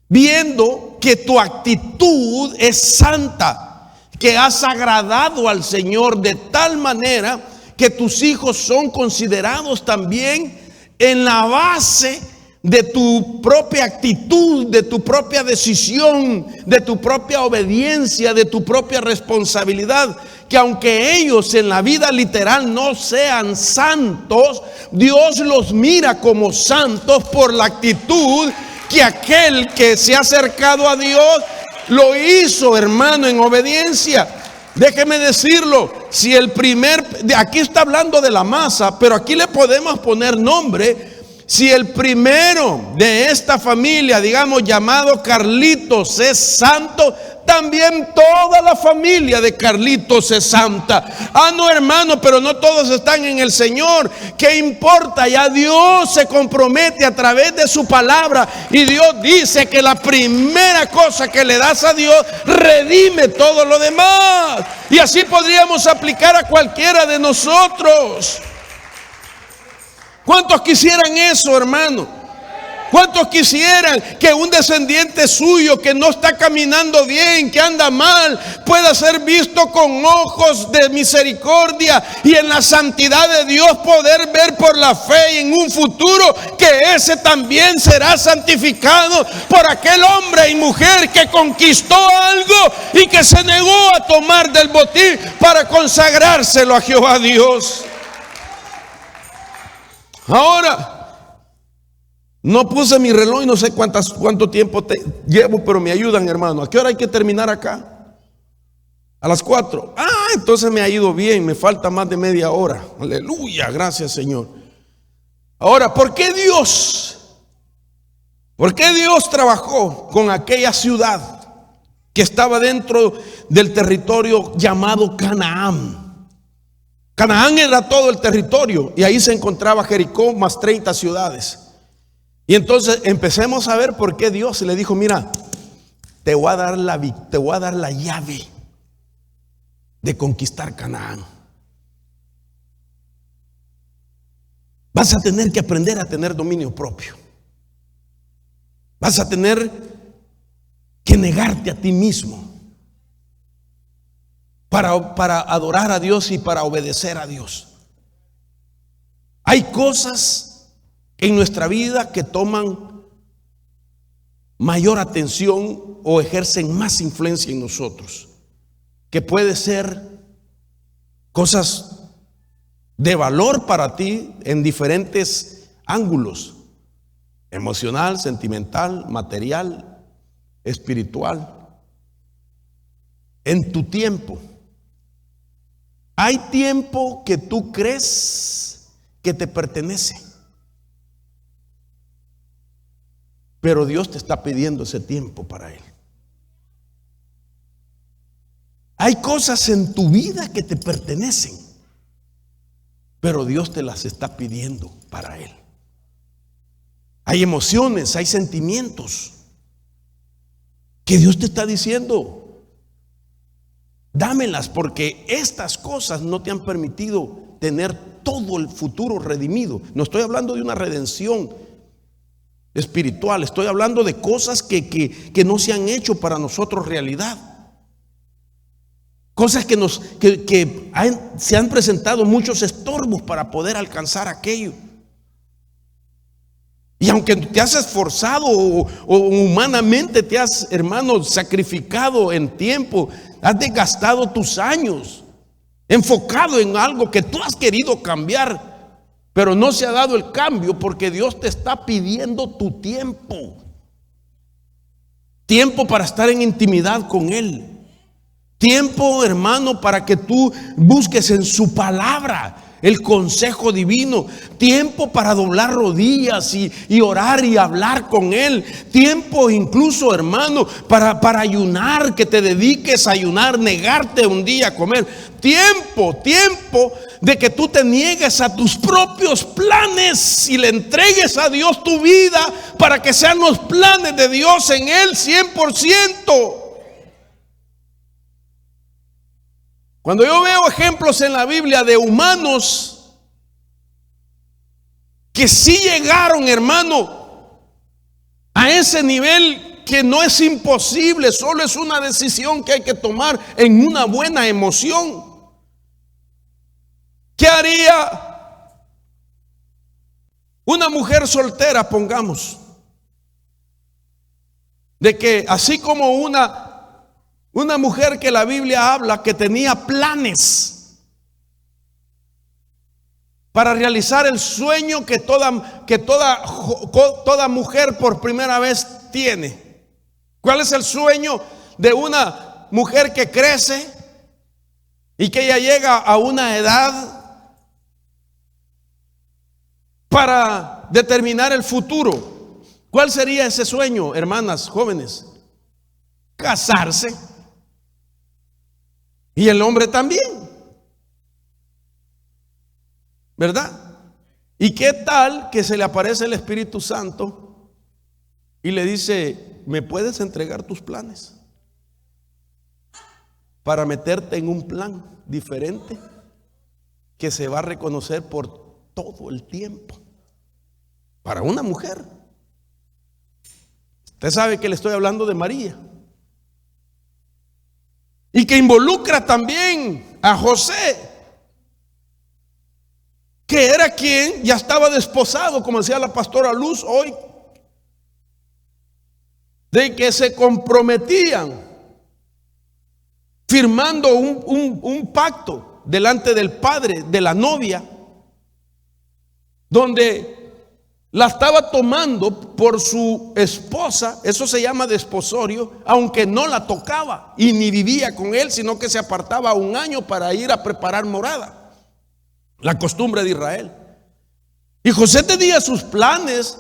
viendo que tu actitud es santa, que has agradado al Señor de tal manera que tus hijos son considerados también en la base de tu propia actitud, de tu propia decisión, de tu propia obediencia, de tu propia responsabilidad. Que aunque ellos en la vida literal no sean santos, Dios los mira como santos por la actitud que aquel que se ha acercado a Dios lo hizo, hermano, en obediencia. Déjeme decirlo, si el aquí está hablando de la masa, pero aquí le podemos poner nombre. Si el primero de esta familia, digamos llamado Carlitos, es santo, también toda la familia de Carlitos es santa. Ah, no, hermano, pero no todos están en el Señor. ¿Qué importa? Ya Dios se compromete a través de su palabra, y Dios dice que la primera cosa que le das a Dios redime todo lo demás. Y así podríamos aplicar a cualquiera de nosotros. ¿Cuántos quisieran eso, hermano? ¿Cuántos quisieran que un descendiente suyo que no está caminando bien, que anda mal, pueda ser visto con ojos de misericordia y en la santidad de Dios poder ver por la fe y en un futuro que ese también será santificado por aquel hombre y mujer que conquistó algo y que se negó a tomar del botín para consagrárselo a Jehová Dios? Ahora, no puse mi reloj y no sé cuánto tiempo llevo, pero me ayudan, hermano. ¿A qué hora hay que terminar acá? A las 4. Ah, entonces me ha ido bien, me falta más de media hora. Aleluya, gracias, Señor. Ahora, ¿por qué Dios trabajó con aquella ciudad que estaba dentro del territorio llamado Canaán? Canaán era todo el territorio, y ahí se encontraba Jericó más 30 ciudades. Y entonces empecemos a ver por qué Dios le dijo: mira, te voy a dar la llave de conquistar Canaán. Vas a tener que aprender a tener dominio propio. Vas a tener que negarte a ti mismo para adorar a Dios y para obedecer a Dios. Hay cosas en nuestra vida que toman mayor atención o ejercen más influencia en nosotros, que puede ser cosas de valor para ti en diferentes ángulos: emocional, sentimental, material, espiritual. En tu tiempo, hay tiempo que tú crees que te pertenece, pero Dios te está pidiendo ese tiempo para Él. Hay cosas en tu vida que te pertenecen, pero Dios te las está pidiendo para Él. Hay emociones, hay sentimientos que Dios te está diciendo: dámelas, porque estas cosas no te han permitido tener todo el futuro redimido. No estoy hablando de una redención espiritual, estoy hablando de cosas que no se han hecho para nosotros realidad. Cosas que se han presentado muchos estorbos para poder alcanzar aquello. Y aunque te has esforzado o humanamente te has, hermano, sacrificado en tiempo, has desgastado tus años enfocado en algo que tú has querido cambiar, pero no se ha dado el cambio, porque Dios te está pidiendo tu tiempo. Tiempo para estar en intimidad con Él. Tiempo, hermano, para que tú busques en su palabra el consejo divino. Tiempo para doblar rodillas y orar y hablar con Él. Tiempo incluso, hermano, para ayunar, que te dediques a ayunar, negarte un día a comer. Tiempo de que tú te niegues a tus propios planes y le entregues a Dios tu vida para que sean los planes de Dios en Él 100%. Cuando yo veo ejemplos en la Biblia de humanos que sí llegaron, hermano, a ese nivel que no es imposible, solo es una decisión que hay que tomar en una buena emoción. ¿Qué haría una mujer soltera, pongamos? De que así como una mujer que la Biblia habla que tenía planes para realizar el sueño que toda mujer por primera vez tiene. ¿Cuál es el sueño de una mujer que crece y que ya llega a una edad para determinar el futuro? ¿Cuál sería ese sueño, hermanas jóvenes? Casarse. Y el hombre también, ¿verdad? ¿Y qué tal que se le aparece el Espíritu Santo y le dice: ¿me puedes entregar tus planes para meterte en un plan diferente que se va a reconocer por todo el tiempo para una mujer? Usted sabe que le estoy hablando de María, y que involucra también a José, que era quien ya estaba desposado, como decía la pastora Luz hoy, de que se comprometían firmando un pacto delante del padre de la novia, donde la estaba tomando por su esposa. Eso se llama desposorio, aunque no la tocaba y ni vivía con él, sino que se apartaba un año para ir a preparar morada, la costumbre de Israel. Y José tenía sus planes,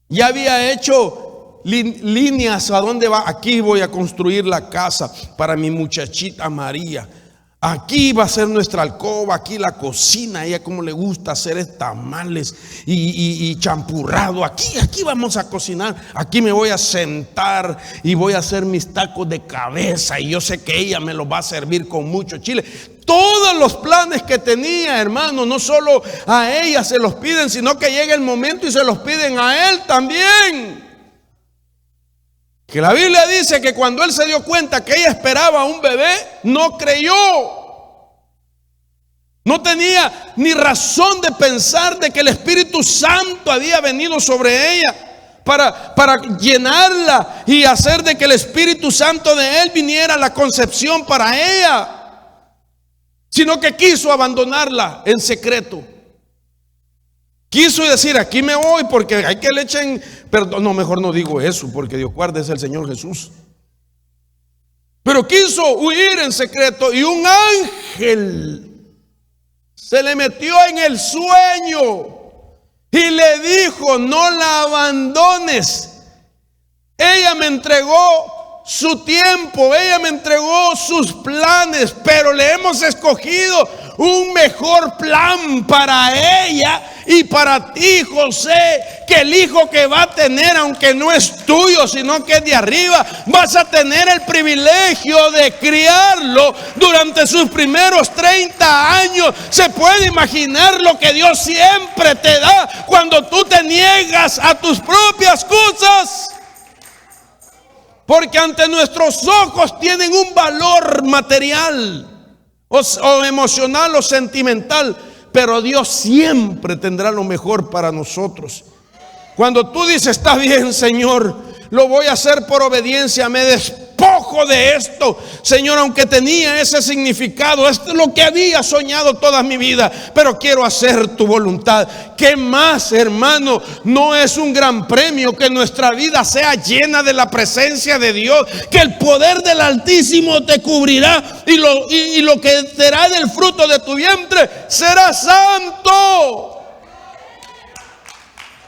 ya había hecho líneas a dónde va. Aquí voy a construir la casa para mi muchachita María. Aquí va a ser nuestra alcoba, aquí la cocina, a ella como le gusta hacer tamales y champurrado. Aquí vamos a cocinar, aquí me voy a sentar y voy a hacer mis tacos de cabeza, y yo sé que ella me los va a servir con mucho chile. Todos los planes que tenía, hermano, no solo a ella se los piden, sino que llega el momento y se los piden a él también. Que la Biblia dice que cuando él se dio cuenta que ella esperaba un bebé, no creyó. No tenía ni razón de pensar de que el Espíritu Santo había venido sobre ella para llenarla y hacer de que el Espíritu Santo de él viniera a la concepción para ella, sino que quiso abandonarla en secreto. Quiso decir: aquí me voy porque hay que le echen perdón. No, mejor no digo eso, porque Dios guarde, es el Señor Jesús. Pero quiso huir en secreto, y un ángel se le metió en el sueño y le dijo: no la abandones. Ella me entregó su tiempo, ella me entregó sus planes, pero le hemos escogido un mejor plan para ella y para ti, José, que el hijo que va a tener, aunque no es tuyo, sino que es de arriba, vas a tener el privilegio de criarlo durante sus primeros 30 años. Se puede imaginar lo que Dios siempre te da cuando tú te niegas a tus propias cosas, porque ante nuestros ojos tienen un valor material o emocional o sentimental, pero Dios siempre tendrá lo mejor para nosotros. Cuando tú dices: está bien, Señor, lo voy a hacer por obediencia, me despojo de esto, Señor, aunque tenía ese significado, esto es lo que había soñado toda mi vida, pero quiero hacer tu voluntad. ¿Qué más, hermano? No es un gran premio que nuestra vida sea llena de la presencia de Dios, que el poder del Altísimo te cubrirá, y lo que será del fruto de tu vientre será santo.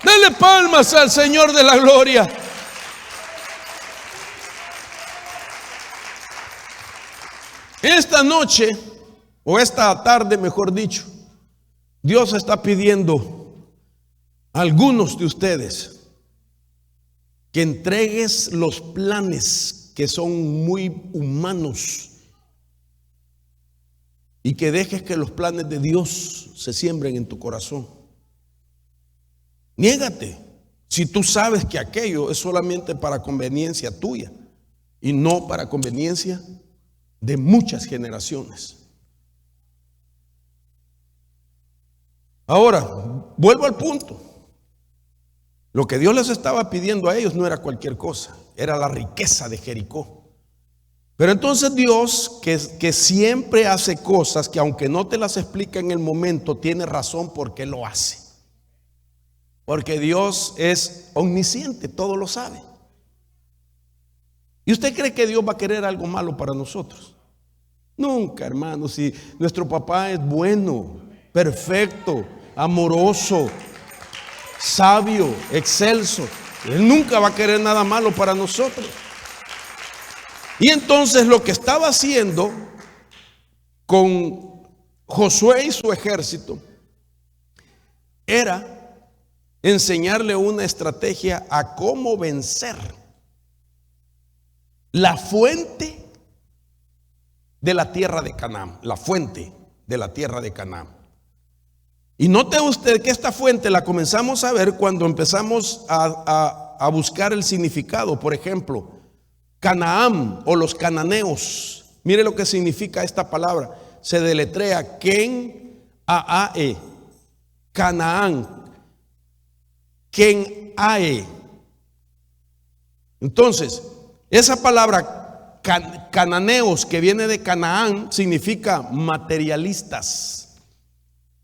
Dele palmas al Señor de la gloria. Esta noche, o esta tarde mejor dicho, Dios está pidiendo a algunos de ustedes que entregues los planes que son muy humanos y que dejes que los planes de Dios se siembren en tu corazón. Niégate si tú sabes que aquello es solamente para conveniencia tuya y no para conveniencia de muchas generaciones. Ahora, vuelvo al punto. Lo que Dios les estaba pidiendo a ellos no era cualquier cosa, era la riqueza de Jericó. Pero entonces Dios, que siempre hace cosas que aunque no te las explica en el momento, tiene razón por qué lo hace. Porque Dios es omnisciente, todo lo sabe. ¿Y usted cree que Dios va a querer algo malo para nosotros? Nunca, hermano. Si nuestro papá es bueno, perfecto, amoroso, sabio, excelso, Él nunca va a querer nada malo para nosotros. Y entonces lo que estaba haciendo con Josué y su ejército era enseñarle una estrategia a cómo vencer la fuente de la tierra de Canaán, la fuente de la tierra de Canaán. Y note usted que esta fuente la comenzamos a ver cuando empezamos a buscar el significado. Por ejemplo, Canaán o los cananeos. Mire lo que significa esta palabra. Se deletrea Ken Aae, Canaán, Ken Ae. Entonces, esa palabra cananeos, que viene de Canaán, significa materialistas,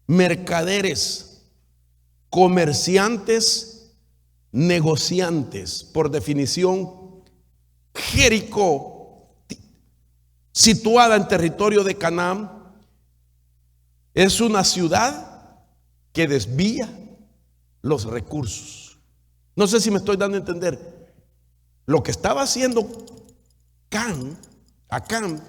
mercaderes, comerciantes, negociantes. Por definición, Jericó, situada en territorio de Canaán, es una ciudad que desvía los recursos. No sé si me estoy dando a entender. Lo que estaba haciendo Acán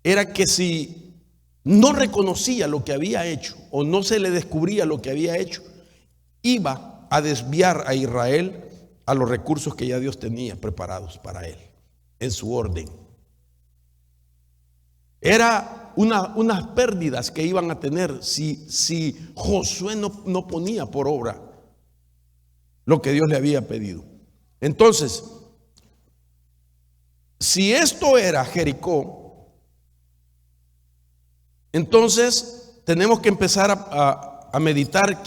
era que si no reconocía lo que había hecho o no se le descubría lo que había hecho, iba a desviar a Israel a los recursos que ya Dios tenía preparados para él en su orden. Era unas pérdidas que iban a tener si Josué no ponía por obra lo que Dios le había pedido. Entonces, si esto era Jericó, entonces tenemos que empezar a meditar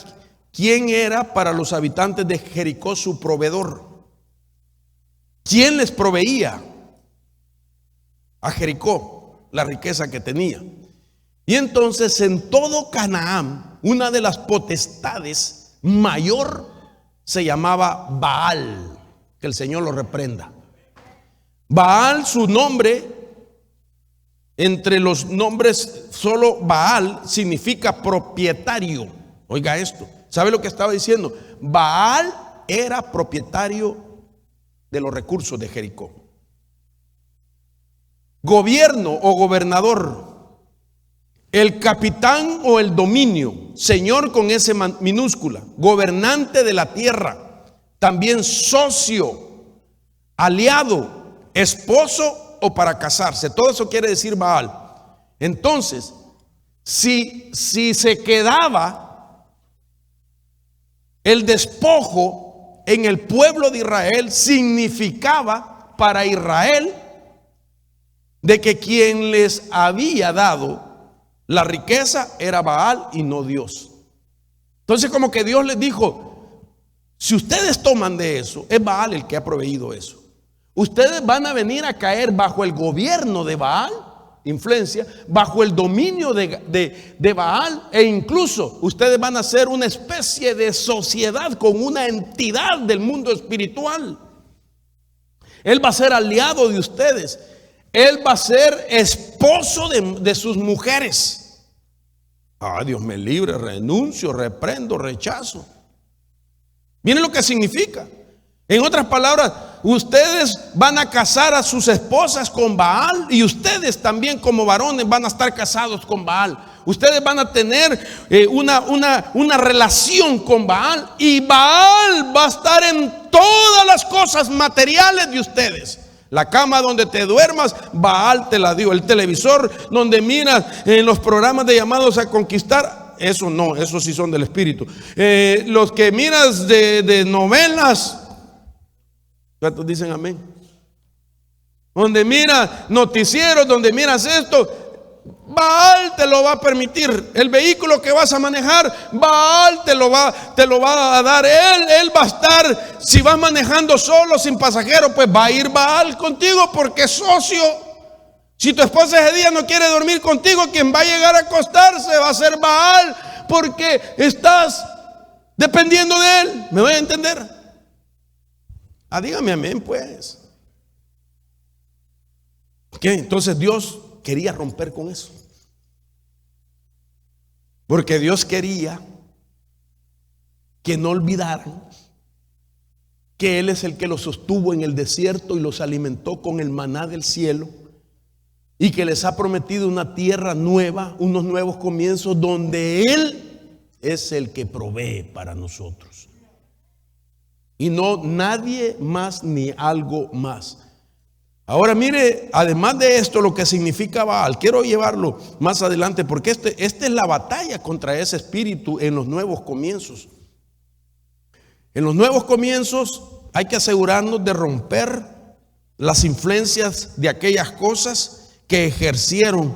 quién era para los habitantes de Jericó su proveedor. ¿Quién les proveía a Jericó la riqueza que tenía? Y entonces en todo Canaán, una de las potestades mayor se llamaba Baal. Que el Señor lo reprenda. Baal, su nombre, entre los nombres, solo Baal significa propietario. Oiga esto, ¿sabe lo que estaba diciendo? Baal era propietario de los recursos de Jericó. Gobierno o gobernador, el capitán o el dominio, señor con S minúscula, gobernante de la tierra. También socio, aliado, esposo o para casarse. Todo eso quiere decir Baal. Entonces, si se quedaba el despojo en el pueblo de Israel, significaba para Israel de que quien les había dado la riqueza era Baal y no Dios. Entonces, como que Dios les dijo: si ustedes toman de eso, es Baal el que ha proveído eso. Ustedes van a venir a caer bajo el gobierno de Baal, influencia, bajo el dominio de Baal, e incluso ustedes van a ser una especie de sociedad con una entidad del mundo espiritual. Él va a ser aliado de ustedes. Él va a ser esposo de sus mujeres. Dios me libre, renuncio, reprendo, rechazo. Miren lo que significa. En otras palabras, ustedes van a casar a sus esposas con Baal, y ustedes también como varones van a estar casados con Baal. Ustedes van a tener una relación con Baal, y Baal va a estar en todas las cosas materiales de ustedes. La cama donde te duermas, Baal te la dio. El televisor donde miras en los programas de Llamados a Conquistar, eso no, esos sí son del espíritu. Los que miras de novelas, ¿cuántos dicen amén? Donde miras noticieros, donde miras esto, Baal te lo va a permitir. El vehículo que vas a manejar, Baal te lo va a dar. Él va a estar. Si vas manejando solo, sin pasajero, pues va a ir Baal contigo, porque es socio. Si tu esposa ese día no quiere dormir contigo, quien va a llegar a acostarse va a ser Baal, porque estás dependiendo de él. ¿Me voy a entender? Dígame amén, pues. ¿Qué? Entonces Dios quería romper con eso, porque Dios quería que no olvidaran que Él es el que los sostuvo en el desierto y los alimentó con el maná del cielo, y que les ha prometido una tierra nueva, unos nuevos comienzos donde Él es el que provee para nosotros. Y no nadie más ni algo más. Ahora mire, además de esto, lo que significa Baal, quiero llevarlo más adelante porque esta es la batalla contra ese espíritu en los nuevos comienzos. En los nuevos comienzos hay que asegurarnos de romper las influencias de aquellas cosas que ejercieron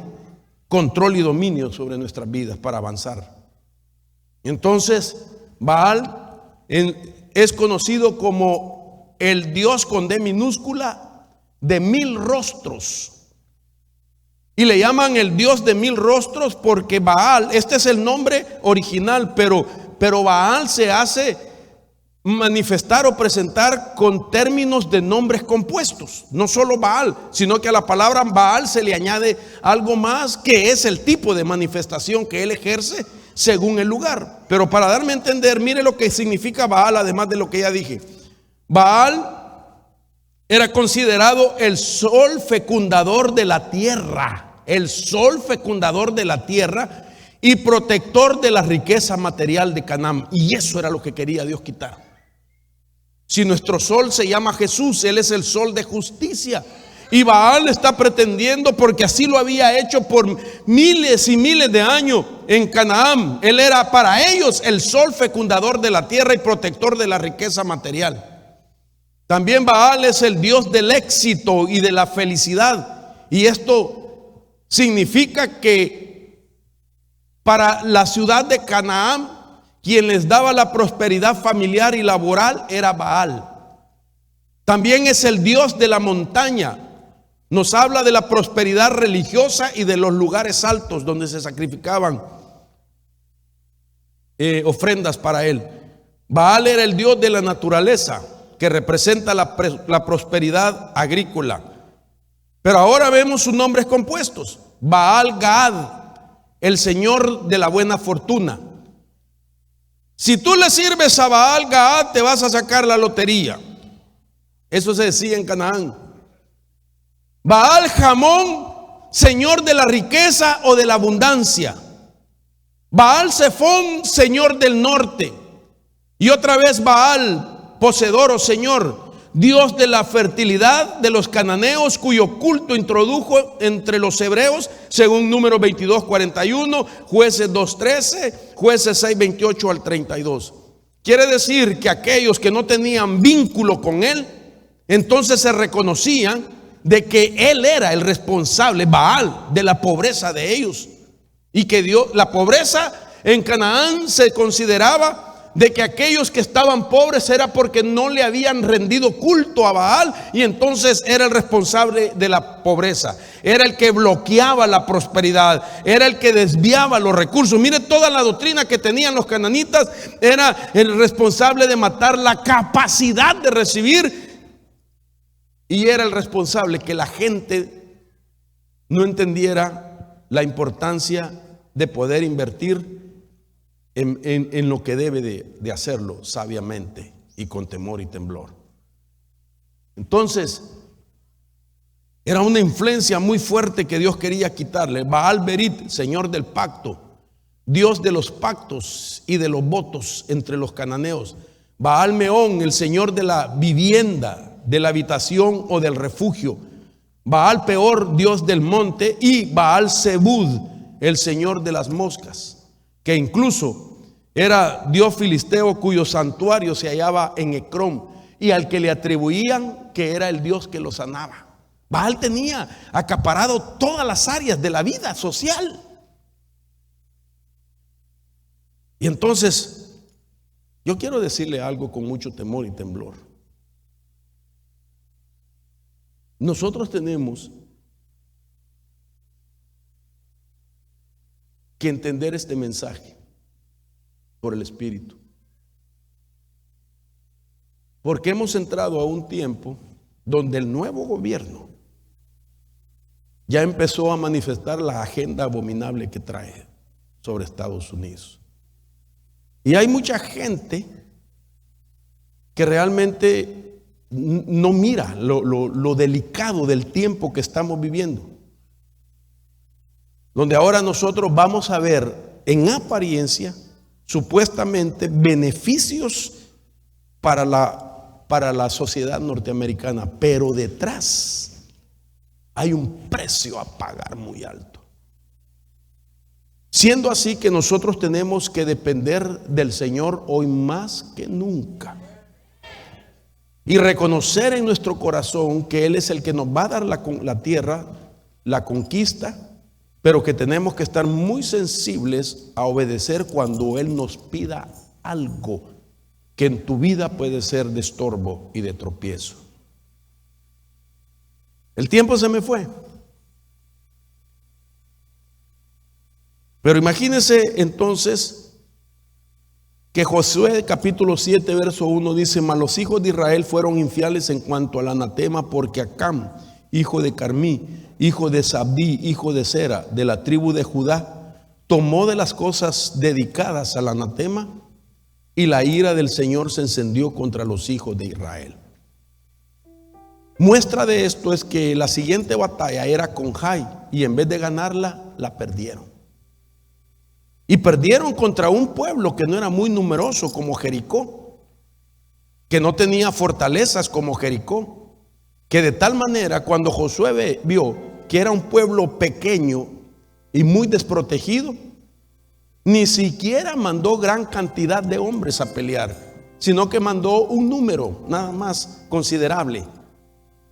control y dominio sobre nuestras vidas para avanzar. Entonces, Baal es conocido como el Dios con D minúscula de 1000 rostros. Y le llaman el Dios de 1000 rostros porque Baal, este es el nombre original, pero Baal se hace manifestar o presentar con términos de nombres compuestos. No solo Baal, sino que a la palabra Baal se le añade algo más, que es el tipo de manifestación que él ejerce según el lugar. Pero para darme a entender, mire lo que significa Baal, además de lo que ya dije. Baal era considerado el sol fecundador de la tierra, el sol fecundador de la tierra y protector de la riqueza material de Canaán. Y eso era lo que quería Dios quitar. Si nuestro sol se llama Jesús, Él es el sol de justicia. Y Baal está pretendiendo, porque así lo había hecho por miles y miles de años en Canaán. Él era para ellos el sol fecundador de la tierra y protector de la riqueza material. También Baal es el Dios del éxito y de la felicidad. Y esto significa que para la ciudad de Canaán, quien les daba la prosperidad familiar y laboral era Baal. También es el Dios de la montaña. Nos habla de la prosperidad religiosa y de los lugares altos donde se sacrificaban ofrendas para él. Baal era el Dios de la naturaleza, que representa la prosperidad agrícola. Pero ahora vemos sus nombres compuestos. Baal Gad, el Señor de la buena fortuna. Si tú le sirves a Baal Gad, te vas a sacar la lotería. Eso se decía en Canaán. Baal Jamón, señor de la riqueza o de la abundancia. Baal Zephón, señor del norte. Y otra vez Baal, poseedor o señor, Dios de la fertilidad de los cananeos, cuyo culto introdujo entre los hebreos, según Números 22:41, Jueces 2:13, Jueces 6:28 al 32. Quiere decir que aquellos que no tenían vínculo con él, entonces se reconocían de que él era el responsable, Baal, de la pobreza de ellos. Y que Dios, la pobreza en Canaán se consideraba de que aquellos que estaban pobres era porque no le habían rendido culto a Baal, y entonces era el responsable de la pobreza, era el que bloqueaba la prosperidad, era el que desviaba los recursos. Mire toda la doctrina que tenían los cananitas, era el responsable de matar la capacidad de recibir, y era el responsable que la gente no entendiera la importancia de poder invertir en lo que debe de hacerlo sabiamente y con temor y temblor. Entonces, era una influencia muy fuerte que Dios quería quitarle. Baal Berit, señor del pacto, Dios de los pactos y de los votos entre los cananeos. Baal Meón, el señor de la vivienda, de la habitación o del refugio. Baal Peor, Dios del monte. Y Baal Zebud, el señor de las moscas, que incluso era Dios filisteo cuyo santuario se hallaba en Ecrón, y al que le atribuían que era el Dios que lo sanaba. Baal tenía acaparado todas las áreas de la vida social. Y entonces, yo quiero decirle algo con mucho temor y temblor. Nosotros tenemos que entender este mensaje por el Espíritu, porque hemos entrado a un tiempo donde el nuevo gobierno ya empezó a manifestar la agenda abominable que trae sobre Estados Unidos. Y hay mucha gente que realmente no mira lo delicado del tiempo que estamos viviendo. donde ahora nosotros vamos a ver en apariencia, supuestamente, beneficios para la sociedad norteamericana, pero detrás hay un precio a pagar muy alto. Siendo así que nosotros tenemos que depender del Señor hoy más que nunca y reconocer en nuestro corazón que Él es el que nos va a dar la tierra, la conquista, pero que tenemos que estar muy sensibles a obedecer cuando Él nos pida algo que en tu vida puede ser de estorbo y de tropiezo. El tiempo se me fue. Pero imagínense entonces que Josué capítulo 7 verso 1 dice: mas los hijos de Israel fueron infieles en cuanto al anatema, porque Acán, hijo de Carmí, hijo de Sabdí, hijo de Zera, de la tribu de Judá, tomó de las cosas dedicadas al anatema, y la ira del Señor se encendió contra los hijos de Israel. Muestra de esto es que la siguiente batalla era con Jai, y en vez de ganarla, la perdieron. Y perdieron contra un pueblo que no era muy numeroso como Jericó, que no tenía fortalezas como Jericó, que de tal manera cuando Josué vio que era un pueblo pequeño y muy desprotegido, ni siquiera mandó gran cantidad de hombres a pelear, sino que mandó un número nada más considerable,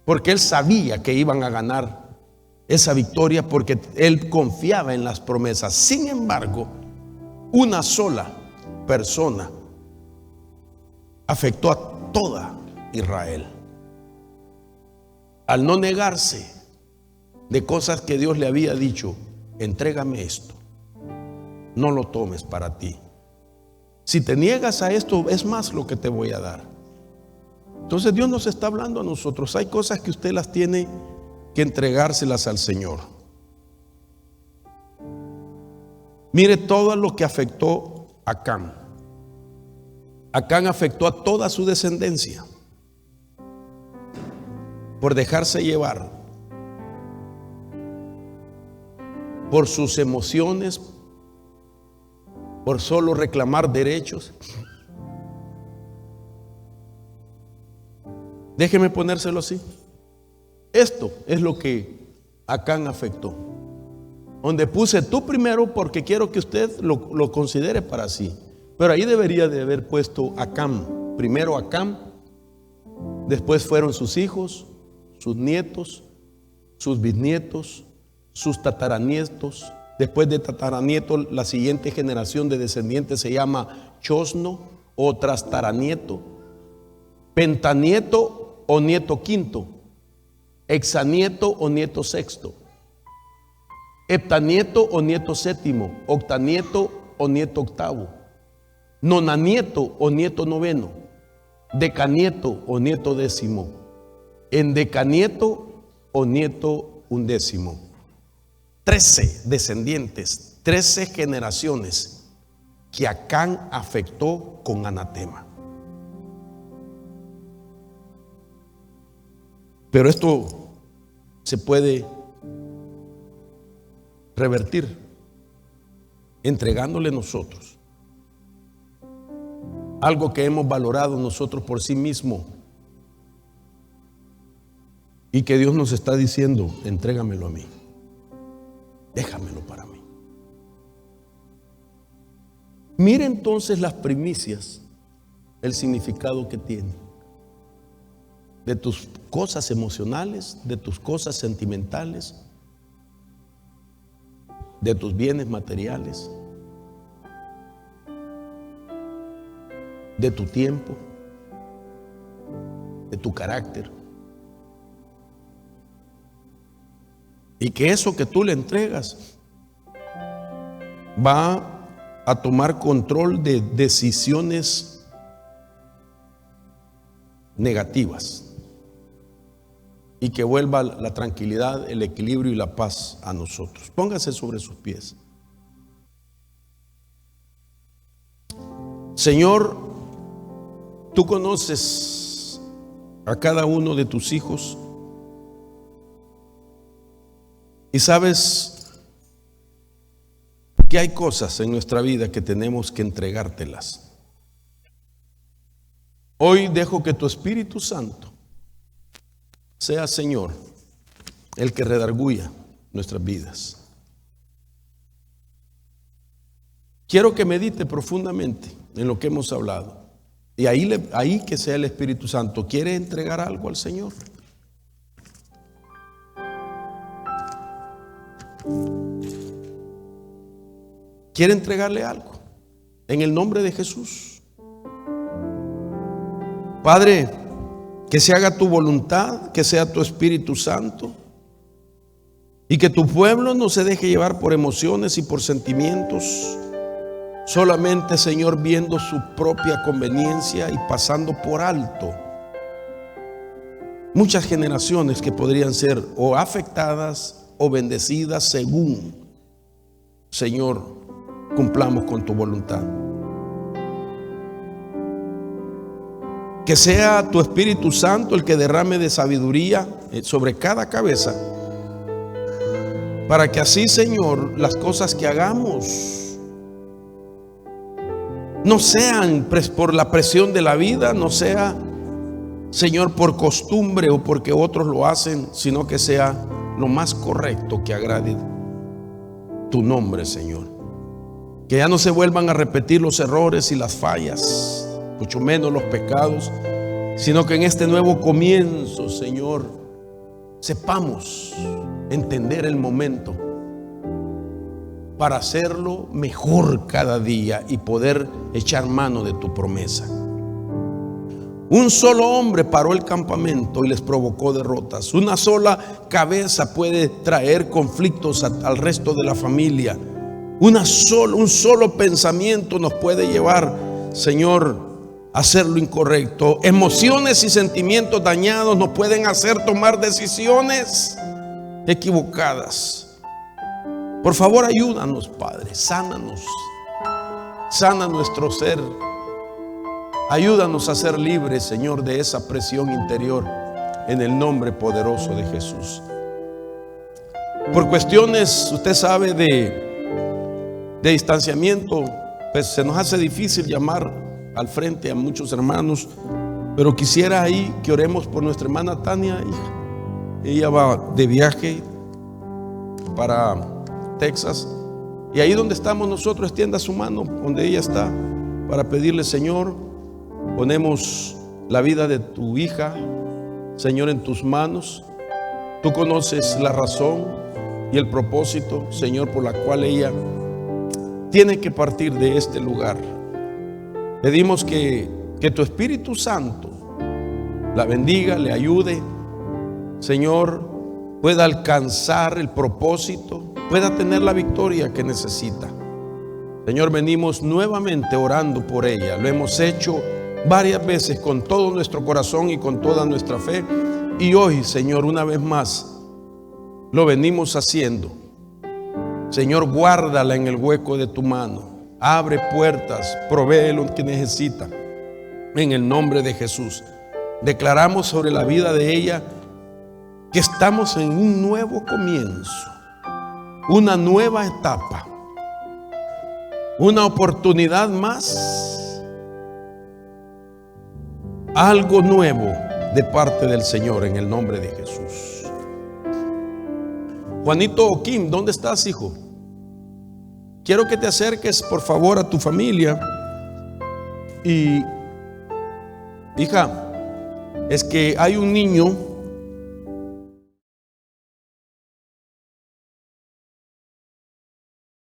porque él sabía que iban a ganar esa victoria, porque él confiaba en las promesas. Sin embargo, una sola persona afectó a toda Israel al no negarse de cosas que Dios le había dicho: entrégame esto, no lo tomes para ti. Si te niegas a esto, es más lo que te voy a dar. Entonces Dios nos está hablando a nosotros. Hay cosas que usted las tiene que entregárselas al Señor. Mire todo lo que afectó a Acán. Acán afectó a toda su descendencia por dejarse llevar por sus emociones, por solo reclamar derechos. Déjeme ponérselo así. Esto es lo que Acán afectó, donde puse tú primero porque quiero que usted lo considere para sí. Pero ahí debería de haber puesto Acán. Primero Acán, después fueron sus hijos, sus nietos, sus bisnietos, sus tataranietos. Después de tataranieto, la siguiente generación de descendientes se llama Chosno o Trastaranieto, Pentanieto o nieto quinto, Exanieto o nieto sexto, Heptanieto o nieto séptimo, Octanieto o nieto octavo, Nonanieto o nieto noveno, Decanieto o nieto décimo, Endecanieto o nieto undécimo. 13 descendientes, 13 generaciones que Acán afectó con anatema. Pero esto se puede revertir entregándole nosotros algo que hemos valorado nosotros por sí mismo y que Dios nos está diciendo: entrégamelo a mí, déjamelo para mí. Mire entonces las primicias, el significado que tiene de tus cosas emocionales, de tus cosas sentimentales, de tus bienes materiales, de tu tiempo, de tu carácter. Y que eso que tú le entregas va a tomar control de decisiones negativas y que vuelva la tranquilidad, el equilibrio y la paz a nosotros. Póngase sobre sus pies. Señor, tú conoces a cada uno de tus hijos y sabes que hay cosas en nuestra vida que tenemos que entregártelas. Hoy dejo que tu Espíritu Santo sea, Señor, el que redarguya nuestras vidas. Quiero que medite profundamente en lo que hemos hablado. Y ahí que sea el Espíritu Santo. ¿Quiere entregar algo al Señor? ¿Quiere entregarle algo? En el nombre de Jesús. Padre, que se haga tu voluntad, que sea tu Espíritu Santo, y que tu pueblo no se deje llevar por emociones y por sentimientos, solamente, Señor, viendo su propia conveniencia y pasando por alto muchas generaciones que podrían ser o afectadas o bendecidas según, Señor, cumplamos con tu voluntad. Que sea tu Espíritu Santo el que derrame de sabiduría sobre cada cabeza, para que así, Señor, las cosas que hagamos no sean por la presión de la vida, no sea, Señor, por costumbre o porque otros lo hacen, sino que sea lo más correcto que agrade tu nombre, Señor. Que ya no se vuelvan a repetir los errores y las fallas, mucho menos los pecados, sino que en este nuevo comienzo, Señor, sepamos entender el momento para hacerlo mejor cada día y poder echar mano de tu promesa. Un solo hombre paró el campamento y les provocó derrotas. Una sola cabeza puede traer conflictos al resto de la familia. Un solo pensamiento nos puede llevar, Señor, a hacer lo incorrecto. Emociones y sentimientos dañados nos pueden hacer tomar decisiones equivocadas. Por favor, ayúdanos, Padre, sánanos, sana nuestro ser, ayúdanos a ser libres, Señor, de esa presión interior, en el nombre poderoso de Jesús. Por cuestiones, usted sabe, de distanciamiento, pues se nos hace difícil llamar al frente a muchos hermanos, pero quisiera ahí que oremos por nuestra hermana Tania, hija. Ella va de viaje para Texas, y ahí donde estamos nosotros, extienda su mano donde ella está para pedirle: Señor, ponemos la vida de tu hija, Señor, en tus manos. Tú conoces la razón y el propósito, Señor, por la cual ella tiene que partir de este lugar. Pedimos que tu Espíritu Santo la bendiga, le ayude, Señor, pueda alcanzar el propósito, pueda tener la victoria que necesita. Señor, venimos nuevamente orando por ella. Lo hemos hecho varias veces con todo nuestro corazón y con toda nuestra fe, y hoy, Señor, una vez más lo venimos haciendo. Señor, guárdala en el hueco de tu mano, abre puertas, provee lo que necesita, en el nombre de Jesús. Declaramos sobre la vida de ella que estamos en un nuevo comienzo, una nueva etapa, una oportunidad más, algo nuevo de parte del Señor, en el nombre de Jesús. Juanito Oquim, ¿dónde estás, hijo? Quiero que te acerques, por favor, a tu familia. Y, hija, es que hay un niño